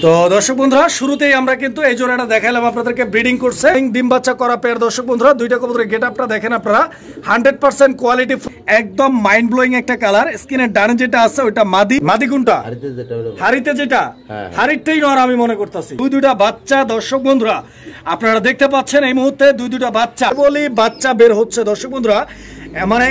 তো দর্শক বন্ধুরা শুরুতেই আমরা কিন্তু এই জোড়াটা দেখাইলাম আপনাদেরকে ব্রিডিং করছে ডিম বাচ্চা করা পেয়ার। দর্শক বন্ধুরা দুইটা কবুতরের গেটআপটা দেখেন আপনারা 100% কোয়ালিটি, একদম মাইন্ড ব্লোয়িং একটা কালার। স্কিনের ডানে যেটা আছে ওইটা মাদি, মাদি কোনটা হারিতে যেটা হারিটাই নর আমি মনে করতেছি। দুইটা বাচ্চা দর্শক বন্ধুরা আপনারা দেখতে পাচ্ছেন এই মুহূর্তে দুইটা বাচ্চা বলি বাচ্চা বের হচ্ছে। দর্শক বন্ধুরা মানে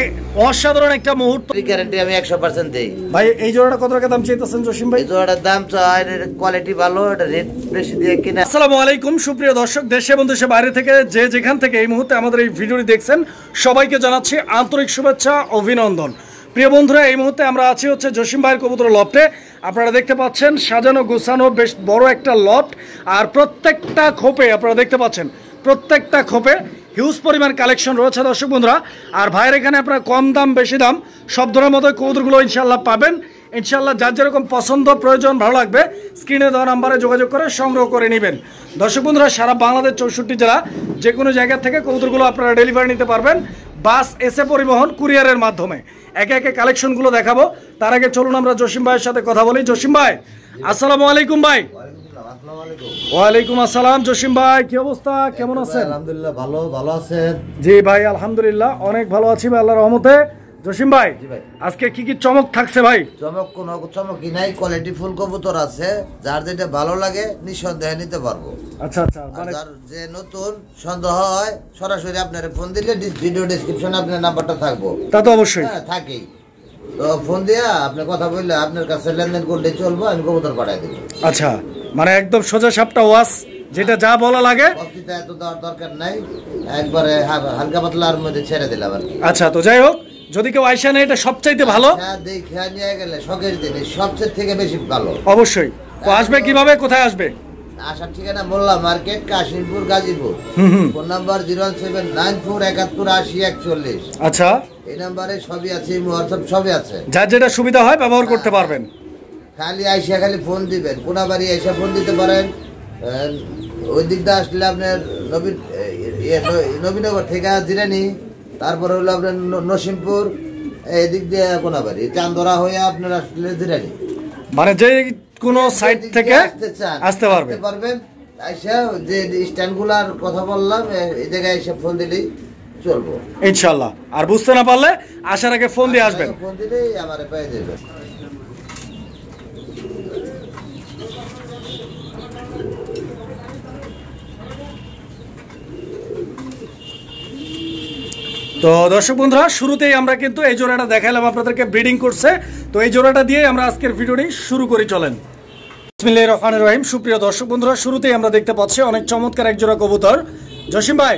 অসাধারণ একটা মুহূর্ত, গ্যারান্টি আমি 100% দেই ভাই। এই জোড়াটা কত টাকা দাম চাইতেছেন জসিম ভাই? এই জোড়াটার দাম চাই, কোয়ালিটি ভালো, এটা রেট বেশি দিয়ে কিনা। আসসালামু আলাইকুম সুপ্রিয় দর্শক, দেশে এবং দেশের বাইরে থেকে যে যেখান থেকে এই মুহূর্তে আমাদের এই ভিডিওটি দেখছেন সবাইকে জানাচ্ছি আন্তরিক শুভেচ্ছা অভিনন্দন। প্রিয় বন্ধুরা এই মুহূর্তে আমরা আছি হচ্ছে জসিম ভাইয়ের কবুতর লফটে। আপনারা দেখতে পাচ্ছেন সাজানো গোছানো বেশ বড় একটা লফট, আর প্রত্যেকটা খোপে আপনারা দেখতে পাচ্ছেন প্রত্যেকটা খোপে হিউজ পরিমাণ কালেকশন রয়েছে দর্শক বন্ধুরা। আর ভাইয়ের এখানে আপনারা কম দাম বেশি দাম সব ধরনের মতো কবুতরগুলো ইনশাল্লাহ পাবেন। ইনশাল্লাহ যার যেরকম পছন্দ প্রয়োজন ভালো লাগবে স্ক্রিনে দেওয়া নাম্বারে যোগাযোগ করে সংগ্রহ করে নেবেন। দর্শক বন্ধুরা সারা বাংলাদেশ 64 জেলা যে কোনো জায়গা থেকে কবুতরগুলো আপনারা ডেলিভারি নিতে পারবেন বাস এসে পরিবহন কুরিয়ারের মাধ্যমে। একে একে কালেকশনগুলো দেখাবো, তার আগে চলুন আমরা জসিম ভাইয়ের সাথে কথা বলি। জসিম ভাই আসসালামু আলাইকুম। ভাই ওয়ালাইকুম আসসালাম। জসিম ভাই কি অবস্থা, কেমন আছেন? আলহামদুলিল্লাহ ভালো, ভালো আছেন? জি ভাই আলহামদুলিল্লাহ অনেক ভালো আছি ভাই আল্লাহর রহমতে। জসিম ভাই আজকে কি কি চমক থাকছে ভাই? চমক কোনো চমকই নাই, কোয়ালিটি ফুল কবুতর আছে, যার যেটা ভালো লাগে নিঃসন্দেহে নিতে পারবো। আচ্ছা আচ্ছা, যার যে নতুন সন্দেহ হয় সরাসরি আপনার ফোন দিলে ভিডিও ডেসক্রিপশনে আপনার নাম্বারটা থাকবো। তা তো অবশ্যই থাকেই, তো ফোন দিয়া আপনি কথা বললে আপনার কাছে লেনদেন করলে চলবো, আমি কবুতর পাঠাই দেবো। আচ্ছা মানে একদম সোজা সাপটা ওয়াশ, যেটা যা বলা লাগে এত দেওয়ার দরকার নাই, একবারে হালকা পাতলার মধ্যে ছেড়ে দিলাম আর কি। আচ্ছা তো যাই হোক, যদি কেউ আইসা নেয় এটা সবচাইতে ভালো। দেখে নিয়ে গেলে শখের জিনিস সবচেয়ে থেকে বেশি ভালো। অবশ্যই। তো আসবে কিভাবে, কোথায় আসবে? আসার ঠিকানা Molla market, Kashimpur, Gazipur. Phone number 07994718041। আচ্ছা এই নাম্বারে সবই আছে, হোয়াটসঅ্যাপ সবই আছে, যার যেটা সুবিধা হয় ব্যবহার করতে পারবেন। খালি আইসা খালি ফোন দিবেন, কোনাবাড়ি আইসা ফোন দিতে পারেন। ওই দিকটা আসলে আপনার নবীনগর থেকে জিরানি, তারপরে হলো আপনার নসিমপুর, এই দিক দিয়ে কোনাবাড়ি, চান্দরা হয়ে আপনার আসলে জিরানি, মানে যে কোনো সাইড থেকে আসতে পারবেন। আইসা যে স্ট্যান্ডগুলার কথা বললাম এই জায়গায় এসে ফোন দিলেই চলবো ইনশাআল্লাহ। আর বুঝতে না পারলে আসার আগে ফোন দিয়ে আসবেন, ফোন দিলেই আমারে পেয়ে যাবেন। তো দর্শক বন্ধুরা শুরুতেই আমরা কিন্তু এই জোড়াটা দেখাইলাম আপনাদেরকে ব্রিডিং করছে। তো এই জোড়াটা দিয়ে আমরা আজকের ভিডিওটি শুরু করি, চলেন। বিসমিল্লাহির রহমানির রহিম। সুপ্রিয় দর্শক বন্ধুরা শুরুতেই আমরা দেখতে পাচ্ছি অনেক চমৎকার এক জোড়া কবুতর। জসিম ভাই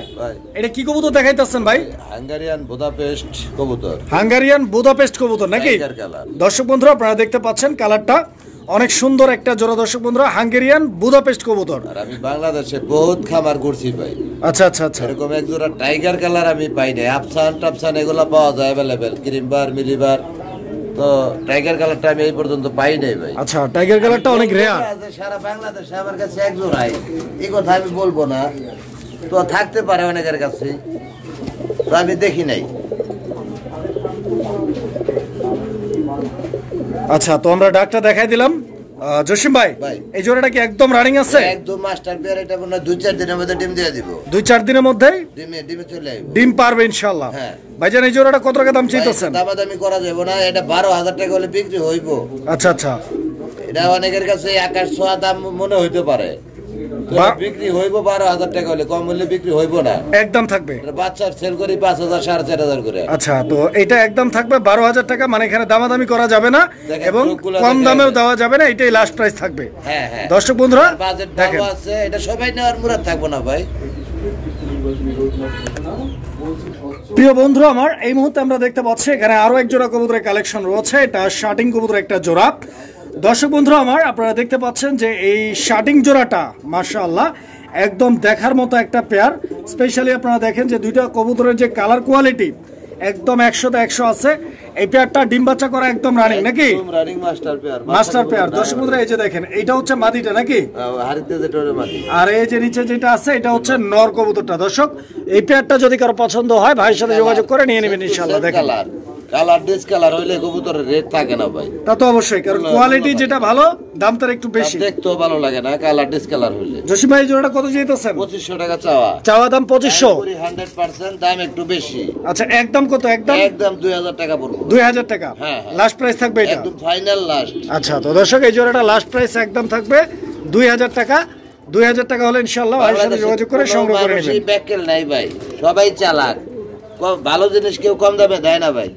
এটা কি কবুতর দেখাইতেছেন ভাই? হাঙ্গেরিয়ান বুদাপেস্ট কবুতর। হাঙ্গেরিয়ান বুদাপেস্ট কবুতর নাকি? দর্শক বন্ধুরা আপনারা দেখতে পাচ্ছেন কালারটা অনেক সুন্দর একটা জোড়া। দর্শক বন্ধুরা হাঙ্গেরিয়ান বুদাপেস্ট কবুতর। আর আমি বাংলাদেশে বহুত খামার করছি ভাই। আচ্ছা আচ্ছা আচ্ছা, এরকম এক জোড়া টাইগার কালার আমি পাই নাই। আফসান টাফসান এগুলো পাওয়া যায় অ্যাভেলেবেল, ক্রিমবার মিলিবার, তো টাইগার কালারটা আমি এই পর্যন্ত পাই নাই ভাই। আচ্ছা টাইগার কালারটা অনেক রেয়ার। সারা বাংলাদেশে আমার কাছে এক জোড়াই, এই কথা আমি বলবো না, তো থাকতে পারে অনেকের কাছে, তো আমি দেখি নাই। আচ্ছা তো আমরা ডাকটা দেখাই দিলাম। জসিম ভাই এই জোড়াটা কি একদম রানিং আছে? একদম মাস্টার পেয়ার, এটা মনে হয় 2-4 দিনের মধ্যে ডিম দিয়ে দিব। 2-4 দিনের মধ্যেই ডিমে চলে আসবে, ডিম পারবে ইনশাআল্লাহ। হ্যাঁ ভাইজান এই জোড়াটা কত টাকা দাম চাইতেছেন? দামাদামি করা যাবে না, এটা 12,000 টাকা হলে বিক্রি হইব। আচ্ছা আচ্ছা, এটা অনেকের কাছে আকাশ ছোঁয়া দাম মনে হইতে পারে, বিক্রি হইব 12,000 টাকা হলে, কম হলে বিক্রি হইব না, একদম থাকবে। বাচ্চার সেল করি 5,000 4,500 করে। আচ্ছা তো এটা একদম থাকবে 12,000 টাকা, মানে এখানে দামাদামি করা যাবে না এবং কম দামেও দেওয়া যাবে না, এটাই লাস্ট প্রাইস থাকবে। হ্যাঁ হ্যাঁ দর্শক বন্ধুরা বাজেট দাম আছে, এটা সবাই নেওয়ার মুরাদ থাকবো না ভাই। প্রিয় বন্ধুরা আমার এই মুহূর্তে আমরা দেখতে পাচ্ছি এখানে আরো এক জোড়া কবুতরের কালেকশন রয়েছে। এটা শার্টিং কবুতরের একটা জোড়া। দর্শক বন্ধুরা আমার আপনারা দেখতে পাচ্ছেন যে এই শার্টিং জোড়াটা মাশাআল্লাহ একদম দেখার মতো একটা পেয়ার। স্পেশালি আপনারা দেখেন যে দুইটা কবুতরের যে কালার কোয়ালিটি একদম 100তে 100 আছে। এই পেয়ারটা ডিম বাচ্চা করা একদম রানিং নাকি? Running master pair. দর্শক বন্ধুরা এই যে দেখেন এটা হচ্ছে মাদিটা নাকি? হারিতে যেটা মাদি, আর এই যে নিচে যেটা আছে এটা হচ্ছে নর কবুতরটা। দর্শক এই পেয়ারটা যদি কারো পছন্দ হয় ভাইয়ের সাথে যোগাযোগ করে নিয়ে নেবেন ইনশাআল্লাহ। দেখেন কালার ডিসকালার হইলে কবুতরের রেট থাকে না ভাই। তা তো অবশ্যই, কারণ কোয়ালিটি যেটা ভালো দাম তার একটু বেশি, দেখতেও ভালো লাগে না কালার ডিসকালার হইলে। জসিম ভাই জোড়াটা কত চাইতেছেন? 2500 টাকা চাওয়া। চাওয়া দাম 2500, 100% দাম একটু বেশি। আচ্ছা একদম কত? একদম 2000 টাকা পড়বে। 2000 টাকা লাস্ট প্রাইস থাকবে এটা, একদম ফাইনাল লাস্ট। আচ্ছা তো দর্শক এই জোড়াটা লাস্ট প্রাইস একদম থাকবে 2000 টাকা। 2000 টাকা হলে ইনশাআল্লাহ ভাইয়ের সাথে যোগাযোগ করে সংগ্রহ করে নেবেন। ব্যাককেল নাই ভাই, সবাই চালাক, ভালো জিনিস কেউ কম দামে দেয় না ভাই।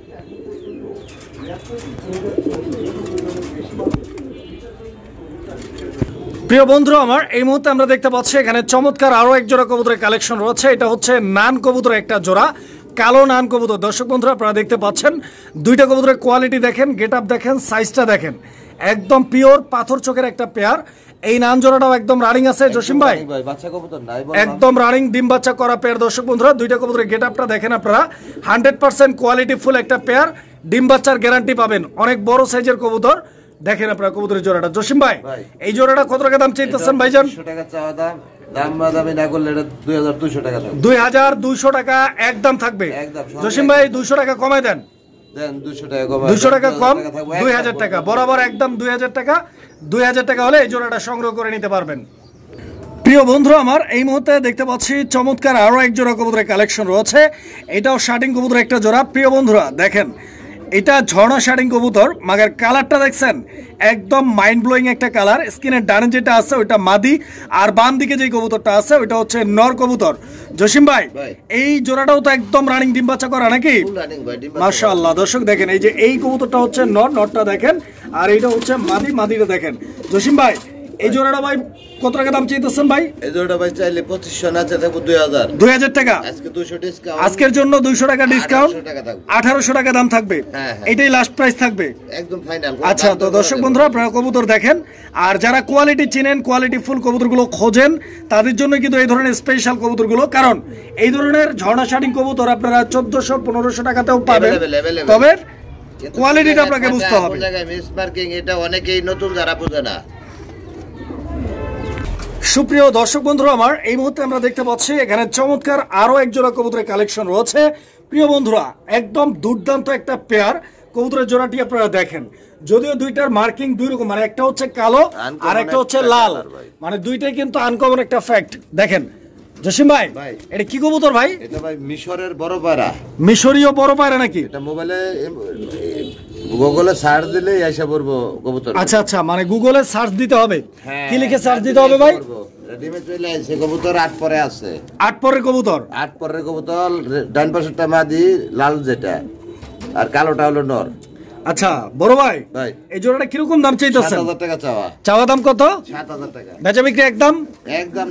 প্রিয় বন্ধুরা আমার, এই মুহূর্তে আমরা দেখতে পাচ্ছি এখানে চমৎকার আরো এক জোড়া কবুতরের কালেকশন রয়েছে। এটা হচ্ছে নান কবুতরের একটা জোড়া, কালো নান কবুতর। দর্শক বন্ধুরা আপনারা দেখতে পাচ্ছেন দুইটা কবুতরের কোয়ালিটি দেখেন, গেট আপ দেখেন, সাইজটা দেখেন, একদম পিওর পাথর চোখের একটা পেয়ার। এই নান জোড়াটাও একদম রানিং আছে জসিম ভাই, একদম রানিং ডিম বাচ্চা করা পেয়ার। দর্শক বন্ধুরা দুইটা কবুতরের গেট আপটা দেখেন আপনারা, 100% কোয়ালিটি ফুল একটা পেয়ার, ডিম বাচ্চার গ্যারান্টি পাবেন। অনেক বড় সাইজের কবুতর দেখেন আপনারা কবুতরের জোড়াটা। জসিম ভাই এই জোড়াটা কত টাকা দাম চাইতেছেন ভাইজান? 2200 টাকা একদম থাকবে। জসিম ভাই 200 টাকা কমাই দেন, 200 টাকা কম, 2000 টাকা বরাবর একদম 2000 টাকা। 2000 টাকা হলে এই জোড়াটা সংগ্রহ করে নিতে পারবেন। প্রিয় বন্ধুরা আমার, এই মুহূর্তে দেখতে পাচ্ছি চমৎকার আরো এক জোড়া কবুতরের কালেকশন রয়েছে। এটাও শার্টিং কবুতরের একটা জোড়া। প্রিয় বন্ধুরা দেখেন, এটা ঝর্ণা শার্টিং কবুতর, মাগার কালারটা দেখছেন একদম মাইন্ড ব্লোয়িং একটা কালার। স্কিনের ডানে যেটা আছে ওইটা মাদি, আর বাম দিকে যে কবুতরটা আছে ওইটা হচ্ছে নর কবুতর। জসিম ভাই এই জোড়াটাও তো একদম রানিং ডিম বাচ্চা করা নাকি? মাশাআল্লাহ দর্শক দেখেন, এই যে এই কবুতরটা হচ্ছে নর, নরটা দেখেন, আর এইটা হচ্ছে মাদি, মাদিটা দেখেন। জসিম ভাই এই জোড়াটা ভাই কত টাকা দাম চাইতেছেন ভাই? এই জোড়াটা ভাই চাইলে 2500 না চাইলে 2000। 2000 টাকা আজকে 200 ডিসকাউন্ট, আজকের জন্য 200 টাকা ডিসকাউন্ট, 1800 টাকা দাম থাকবে। এটাই লাস্ট প্রাইস থাকবে একদম ফাইনাল। আচ্ছা তো দর্শক বন্ধুরা আপনারা কবুতর দেখেন, আর যারা কোয়ালিটি চিনেন, কোয়ালিটি ফুল কবুতরগুলো খোঁজেন, তাদের জন্য কিন্তু এই ধরনের স্পেশাল কবুতরগুলো, কারণ এই ধরনের ঝর্ণা শার্টিং কবুতর আপনারা 1400-1500 টাকাতেও পাবেন, তবে কোয়ালিটিটা আপনাকে বুঝতে হবে। মিস মার্কিং এটা অনেকেই নতুন যারা বোঝে না। সুপ্রিয় দর্শক বন্ধুরা আমার, এই মুহূর্তে আমরা দেখতে পাচ্ছি এখানে চমৎকার আরো এক জোড়া কবুতরের কালেকশন রয়েছে। প্রিয় বন্ধুরা একদম দুর্দান্ত একটা পেয়ার কবুতরের জোড়াটি আপনারা দেখেন, যদিও দুইটার মার্কিং দুই রকম, মানে একটা হচ্ছে কালো আর একটা হচ্ছে লাল, মানে দুইটাই কিন্তু আনকমন একটা ফ্যাক্ট। দেখেন জসিম ভাই এটা কি কবুতর ভাই? এটা ভাই মিশরের বড় পায়রা। মিশরীয় বড় পায়রা নাকি? এটা মোবাইলে গুগলে সার্চ দিলে এসে পড়বো কবুতর। আচ্ছা আচ্ছা, মানে গুগলে সার্চ দিতে হবে, কি লিখে সার্চ দিতে হবে ভাই? রেডিমেড চলে আসে কবুতর, 8 পরে আছে, 8 পরের কবুতর। 8 পরের কবুতর, ডান পাশেরটা মাদি, লাল যেটা, আর কালোটা হলো নর। আচ্ছা বড় ভাই এই জোড়াটা কিরকম দাম চাইতেছেন? 7000 টাকা চাওয়া। চাওয়া দাম কত? 7000 টাকা। বেচা বিক্রি একদম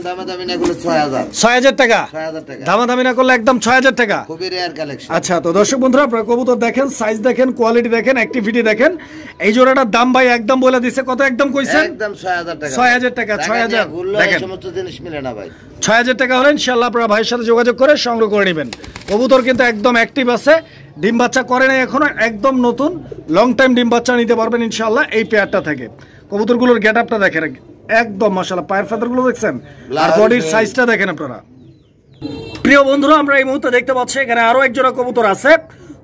দামাদামি না করলে 6000। 6000 টাকা 6000 টাকা দামাদামি না করলে একদম 6000 টাকা। খুবই রেয়ার কালেকশন। আচ্ছা তো দর্শক বন্ধুরা আপনারা কবুতর দেখেন, সাইজ দেখেন, কোয়ালিটি দেখেন, অ্যাক্টিভিটি দেখেন। এই জোড়াটার দাম ভাই একদম বলে দিছে, কত একদম কইছেন? একদম 6000 টাকা। 6000 টাকা। 6000 দেখেন সমস্ত জিনিস মিলে না ভাই। 6000 টাকা হলে ইনশাআল্লাহ আপনারা ভাইয়ের সাথে যোগাযোগ করে সংগ্রহ করে নেবেন। কবুতর কিন্তু একদম অ্যাক্টিভ আছে, ডিম বাচ্চা করে নাই এখনো, একদম নতুন, লং টাইম ডিম বাচ্চা নিতে পারবেন ইনশাআল্লাহ এই পেয়ারটা থেকে। কবুতরগুলোর গেট আপটা দেখেন একদম মাশাআল্লাহ, পায়ের ফেদারগুলো দেখছেন, আর বডির সাইজটা দেখেন আপনারা। প্রিয় বন্ধুরা আমরা এই মুহূর্তে দেখতে পাচ্ছি এখানে আরো এক জোড়া কবুতর আছে।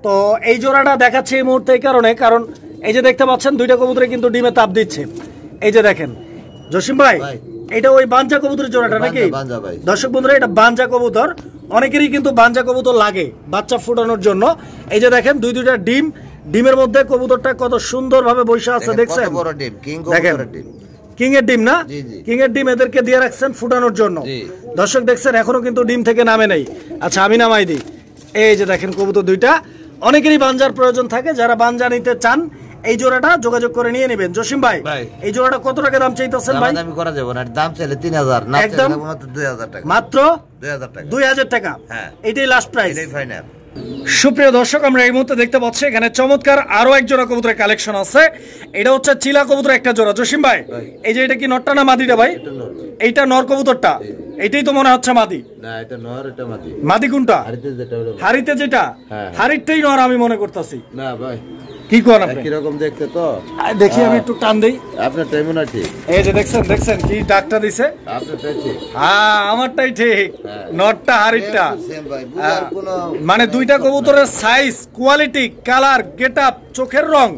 তো এই জোড়াটা দেখাচ্ছে এই মুহূর্তে এই কারণে, কারণ এই যে দেখতে পাচ্ছেন দুইটা কবুতরে কিন্তু ডিমে তাপ দিচ্ছে। এই যে দেখেন জসিম ভাই এটা ওই বাঞ্জা কবুতরের জোড়াটা নাকি? দর্শক বন্ধুরা এটা বাঞ্জা কবুতর, অনেকেরই কিন্তু বাঞ্জা কবুতর লাগে বাচ্চা ফুটানোর জন্য। এই যে দেখেন দুইটা ডিম, ডিমের মধ্যে কবুতরটা কত সুন্দর ভাবে বসে আছে দেখছেন, দেখেন কিং এর ডিম না, কিং এর ডিম এদেরকে দিয়ে রাখছেন ফুটানোর জন্য। দর্শক দেখছেন এখনো কিন্তু ডিম থেকে নামে নাই। আচ্ছা আমি নামাই দিই। এই যে দেখেন কবুতর দুইটা, অনেকেরই বাঞ্জার প্রয়োজন থাকে, যারা বাঞ্জা নিতে চান এই জোড়াটা যোগাযোগ করে নিয়ে নেবেন। জসিম ভাই এই জোড়াটা কত টাকা দাম চাইতেছেন ভাই? দাম করা যাবে না, দাম চাইলে 3000, না চাইলে মাত্র 2000 টাকা। মাত্র 2000 টাকা। 2000 টাকা, হ্যাঁ এটাই লাস্ট প্রাইস, এটাই ফাইনাল। সুপ্রিয় দর্শক আমরা এই মুহূর্তে দেখতে পাচ্ছি এখানে চমৎকার আরো এক জোড়া কবুতরের কালেকশন আছে। এটা হচ্ছে চিলা কবুতর একটা জোড়া। জসিম ভাই এই যে এটা কি নরটা না মাদিটা ভাই? এইটা নর কবুতরটা, এইটাই তো মনে হচ্ছে মাদি। না এটা নর, এটা মাদি। মাদি কোনটা? হারিতে যেটা হলো, হারিতে যেটা, হারিরটাই নর আমি মনে করতেছি। না ভাই কি করেন আপনি? কি রকম দেখতে তো দেখি আমি একটু টান দেই। আপনার টাইম না ঠিক। এই যে দেখছেন কি ডাকটা দিছে? আপনারটাই ঠিক। হ্যাঁ আমারটাই ঠিক। নটটা হাড়িটা সেম ভাই, বুঝার কোনো মানে দুইটা কবুতরের সাইজ, কোয়ালিটি, কালার, গেটআপ, চোখের রং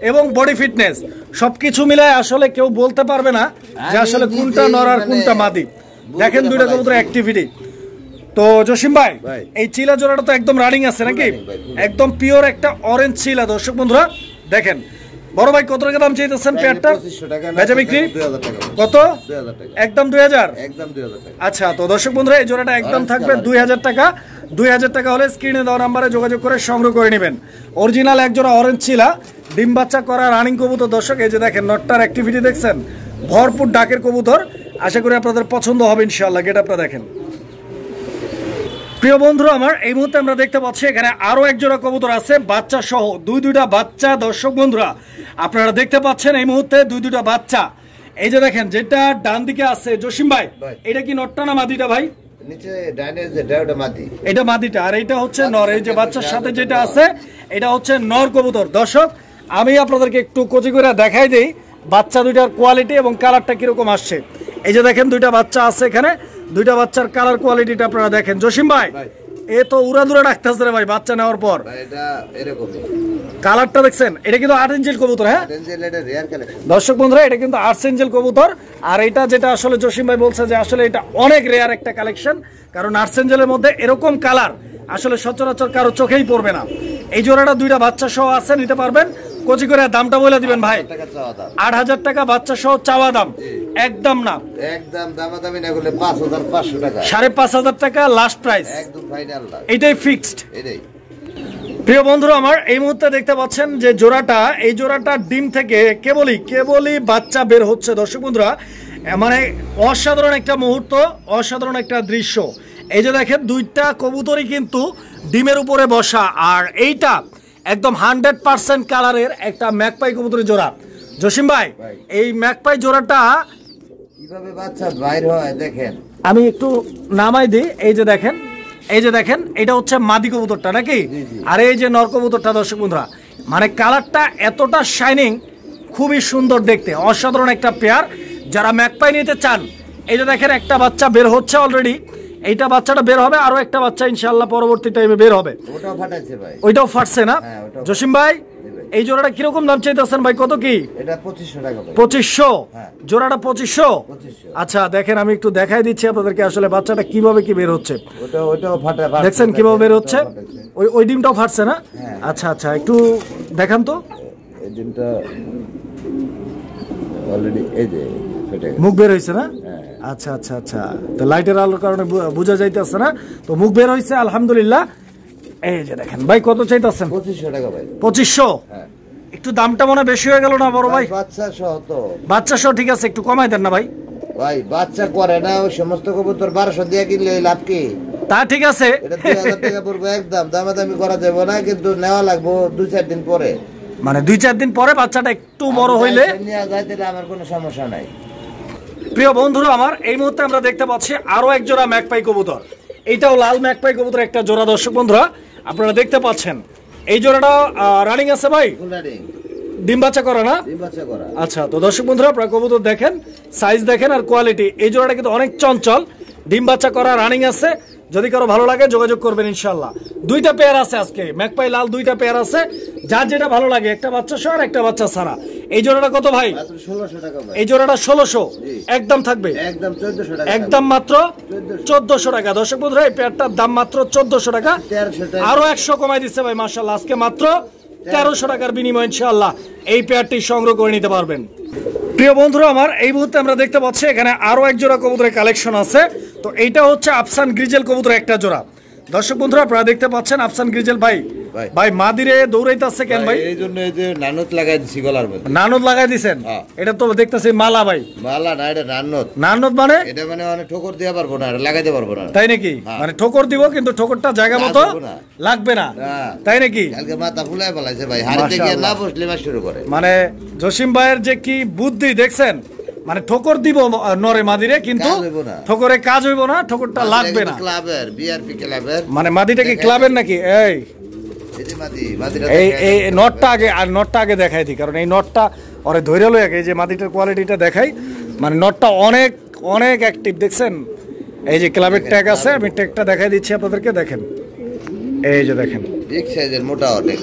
এবং বডি ফিটনেস সবকিছু মিলায় আসলে কেউ বলতে পারবে না যে আসলে কোনটা নর আর কোনটা মাদি। দেখেন দুইটা কবুতরের অ্যাক্টিভিটি। তো জসিম ভাই, এই চিলা জোড়াটা তো একদম রানিং আছে নাকি? একদম পিওর একটা অরেঞ্জ চিলা। দর্শক বন্ধুরা দেখেন, বড় ভাই কত টাকা দাম চাইতেছেন পেয়ারটা? 2500 টাকা। বেচা বিক্রি 2000 টাকা। কত? 2000 টাকা। একদম 2000। একদম 2000 টাকা। আচ্ছা, তো দর্শক বন্ধুরা এই জোড়াটা একদম থাকবে 2000 টাকা। 2000 টাকা হলে স্ক্রিনে দেওয়া নাম্বারে যোগাযোগ করে সংগ্রহ করে নেবেন। অরিজিনাল এক জোড়া অরেঞ্জ চিলা, ডিম বাচ্চা করা রানিং কবুতর। দর্শক এই যে দেখেন নটটার অ্যাক্টিভিটি দেখছেন, ভরপুর ডাকের কবুতর। আশা করি আপনাদের পছন্দ হবে ইনশাআল্লাহ। গেটআপটা দেখেন। প্রিয় বন্ধুরা আমার, এই মুহূর্তে আমরা দেখতে পাচ্ছি এখানে আরো এক জোড়া কবুতর আছে বাচ্চা সহ, দুইটা বাচ্চা। দর্শক বন্ধুরা আপনারা দেখতে পাচ্ছেন এই মুহূর্তে দুইটা বাচ্চা। এই যে দেখেন যেটা ডান দিকে আছে জসিম ভাই, এটা কি নটটা না মাদিটা ভাই? নিচে ডাইনে যেটা ওটা মাদি। এটা মাদিটা আর এটা হচ্ছে নর। এই যে বাচ্চার সাথে যেটা আছে এটা হচ্ছে নর কবুতর। দর্শক আমি আপনাদেরকে একটু কচি করে দেখাই দেই বাচ্চা দুইটার কোয়ালিটি এবং কালারটা কিরকম আসছে। এই যে দেখেন দুইটা বাচ্চা আছে এখানে, দুইটা বাচ্চার কালার কোয়ালিটিটা আপনারা দেখেন। জসিম ভাই এ তো উড়াদুরা ডাকতেছে রে ভাই বাচ্চা নেওয়ার পর। এটা এরকমই কালারটা দেখছেন, এটা কিন্তু 8 ইঞ্চির কবুতর। হ্যাঁ এটা রেয়ার কালেকশন দর্শক বন্ধুরা, এটা কিন্তু 8 ইঞ্চির কবুতর। আর এটা যেটা আসলে জসিম ভাই বলছে যে আসলে এটা অনেক রেয়ার একটা কালেকশন, কারণ 8 ইঞ্চির মধ্যে এরকম কালার আসলে সচরাচর কারো চোখেই পড়বে না। এই জোড়াটা দুইটা বাচ্চা সহ আছে, নিতে পারবেন। কচি করে দামটা বলে দিবেন ভাই। 8000 টাকা বাচ্চা সহ চাওয়া দাম, একদম না, একদম দামাদামি না করলে 5500 টাকা, 5500 টাকা লাস্ট প্রাইস, একদম ফাইনাল, এটাই ফিক্সড। এটাই। প্রিয় বন্ধুরা আমার, এই মুহূর্তে দেখতে পাচ্ছেন যে জোড়াটা, এই জোড়াটা ডিম থেকে কেবলই বাচ্চা বের হচ্ছে। দর্শক বন্ধুরা মানে অসাধারণ একটা মুহূর্ত, অসাধারণ একটা দৃশ্য। এই যে দেখেন দুইটা কবুতরই কিন্তু ডিমের উপরে বসা, আর এইটা একদম 100% কালারের একটা ম্যাকপাই কবুতরের জোড়া। জসিম ভাই এই ম্যাকপাই জোড়াটা কিভাবে বাচ্চা বাইর হয় দেখেন, আমি একটু নামাই দিই। এই যে দেখেন, এই যে দেখেন এটা হচ্ছে মাদি কবুতরটা নাকি, আর এই যে নর কবুতরটা। দর্শক বন্ধুরা মানে কালারটা এতটা শাইনিং, খুবই সুন্দর দেখতে, অসাধারণ একটা পেয়ার। যারা ম্যাকপাই নিতে চান, এই যে দেখেন একটা বাচ্চা বের হচ্ছে অলরেডি, এইটা বাচ্চাটা বের হবে, আরো একটা বাচ্চা ইনশাআল্লাহ পরবর্তী টাইমে বের হবে। ওটাও ফাটাইছে ভাই, ওইটাও ফাটছে না? জসিম ভাই এই জোড়াটা কিরকম দাম চাইতেছেন ভাই? কত কি? এটা 2500 টাকা ভাই। 2500 জোড়াটা? 2500। আচ্ছা দেখেন আমি একটু দেখাই দিচ্ছি আপনাদেরকে আসলে বাচ্চাটা কিভাবে কি বের হচ্ছে। ওটাও ফাটা, দেখছেন কিভাবে বের হচ্ছে? ওই ডিমটাও ফাটছে না? আচ্ছা আচ্ছা একটু দেখান তো। এই ডিমটা অলরেডি এই যে মুখ বের হইছে না? আচ্ছা আচ্ছা আচ্ছা, তো লাইটের আলোর কারণে বোঝা যাইতেছে না, তো মুখ বের হইছে আলহামদুলিল্লাহ। এই যে দেখেন ভাই কত চাইতেছেন? 2500 টাকা ভাই। 2500? একটু দামটা মনে বেশি হয়ে গেল না বড় ভাই? বাচ্চা সহ তো। বাচ্চা সহ ঠিক আছে, একটু কমাই দেন না ভাই। ভাই বাচ্চা করে না, ওই সমস্ত কবুতর 1200 দিয়ে কিনলে লাভ কি? তা ঠিক আছে, এটা 2000 টাকা পড়বে, একদম দামাদামি করা যাবে না, কিন্তু নেওয়া লাগবে 2-4 দিন পরে, মানে 2-4 দিন পরে বাচ্চাটা একটু বড় হইলে নিয়ে যাইতে আমার কোনো সমস্যা নাই। প্রিয় বন্ধুরা আমার, এই মুহূর্তে আমরা দেখতে পাচ্ছি আরো এক জোড়া ম্যাকপাই কবুতর। এইটাও লাল ম্যাকপাই কবুতর একটা জোড়া। দর্শক বন্ধুরা আপনারা দেখতে পাচ্ছেন এই জোড়াটা রানিং আছে ভাই, ডিম বাচ্চা করা না? ডিম বাচ্চা করা। আচ্ছা, তো দর্শক বন্ধুরা আপনারা কবুতর দেখেন, সাইজ দেখেন আর কোয়ালিটি। এই জোড়াটা কিন্তু অনেক চঞ্চল, ডিম বাচ্চা করা রানিং আছে। যদি কারো ভালো লাগে যোগাযোগ করবেন ইনশাআল্লাহ। দুইটা পেয়ার আছে আজকে, ম্যাকপাই লাল দুইটা পেয়ার আছে, যার যেটা ভালো লাগে, একটা বাচ্চা সহ আর একটা বাচ্চা ছাড়া। এই জোড়াটা কত ভাই? 1600 টাকা ভাই। এই জোড়াটা 1600 একদম থাকবে, একদম 1400 টাকা, একদম মাত্র 1400 টাকা। দর্শক বন্ধুরা এই পেয়ারটার দাম মাত্র 1400 টাকা, আরো 100 কমাই দিচ্ছে ভাই মাশাআল্লাহ। আজকে মাত্র 1300 টাকার বিনিময়ে ইনশাআল্লাহ এই পেয়ারটি সংগ্রহ করে নিতে পারবেন। প্রিয় বন্ধুরা আমার, এই মুহূর্তে আমরা দেখতে পাচ্ছি এখানে আরো এক জোড়া কবুতরের কালেকশন আছে। তো এইটা হচ্ছে আফসান গ্রিজেল কবুতরের একটা জোড়া। দর্শক বন্ধুরা আপনারা দেখতে পাচ্ছেন আফসান গ্রিজেল ভাই, ভাই মাদিরে দৌড়াইতেছে কেন ভাই? এই জন্য এই যে নানত লাগাই দিছি গলার মধ্যে। নানত লাগাই দিবেন? এটা তো দেখতেছি মালা ভাই। মালা না, এটা নানত। নানত মানে? এটা মানে অনেক ঠোকর দেয়া পারবো না, লাগাইতে পারবো না। তাই নাকি? মানে ঠোকর দিব কিন্তু ঠোকরটা জায়গা মতো লাগবে না, তাই নাকি? কালকে মাথা ফুলাই বলাইছে ভাই, হাড়িতে গিয়ে না বসলে মাস শুরু করে। মানে জসিম ভাইয়ের যে কি বুদ্ধি দেখছেন, মানে ঠোকর দিব নরে মাদিরে কিন্তু ঠোকরে কাজ হইব না, ঠোকরটা লাগবে না। ক্লাবের বিআরপি ক্লাবের মানে মাদিটা কি ক্লাবের নাকি? এই এই নটটা আগে, আর নটটা আগে দেখাই দিই, কারণ এই নটটা ওরে ধরে লই আগে। এই যে মাদিটার কোয়ালিটিটা দেখাই, মানে নটটা অনেক অনেক অ্যাক্টিভ, দেখছেন? এই যে ক্লাবের ট্যাগ আছে, আমি ট্যাগটা দেখাই দিচ্ছি আপনাদেরকে, দেখেন। এই যে দেখেন, বিগ সাইজের, মোটা অনেক।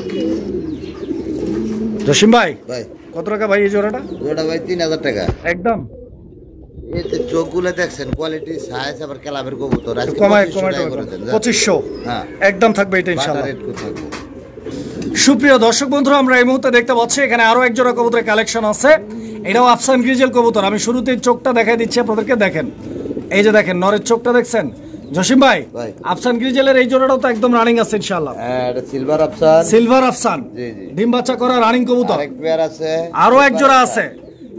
জসিম ভাই কত টাকা ভাই এই জোড়াটা? জোড়া ভাই 3000 টাকা একদম। এতে চোখগুলো দেখছেন, কোয়ালিটি সাইজ, আবার ক্লাবের কবুতর। আজকে কমায় 2500 হ্যাঁ একদম থাকবে এটা ইনশাআল্লাহ। রেট কত থাকবে? সুপ্রিয় দর্শক বন্ধুরা, আমরা এই মুহূর্তে দেখতে পাচ্ছি এখানে আরো এক জোড়া কবুতরের কালেকশন আছে। এটাও আফসান গ্রিজেল কবুতর। আমি শুরুতেই চোখটা দেখাই দিচ্ছি আপনাদেরকে, দেখেন। এই যে দেখেন নরের চোখটা দেখছেন জসিম ভাই। আফসান গ্রিজেলের এই জোড়াটাও তো একদম রানিং আছে ইনশাআল্লাহ। হ্যাঁ, এটা সিলভার আফসান। সিলভার আফসান, জি জি, ডিম বাচ্চা করা রানিং কবুতর। আরেক পেয়ার আছে, আরো এক জোড়া আছে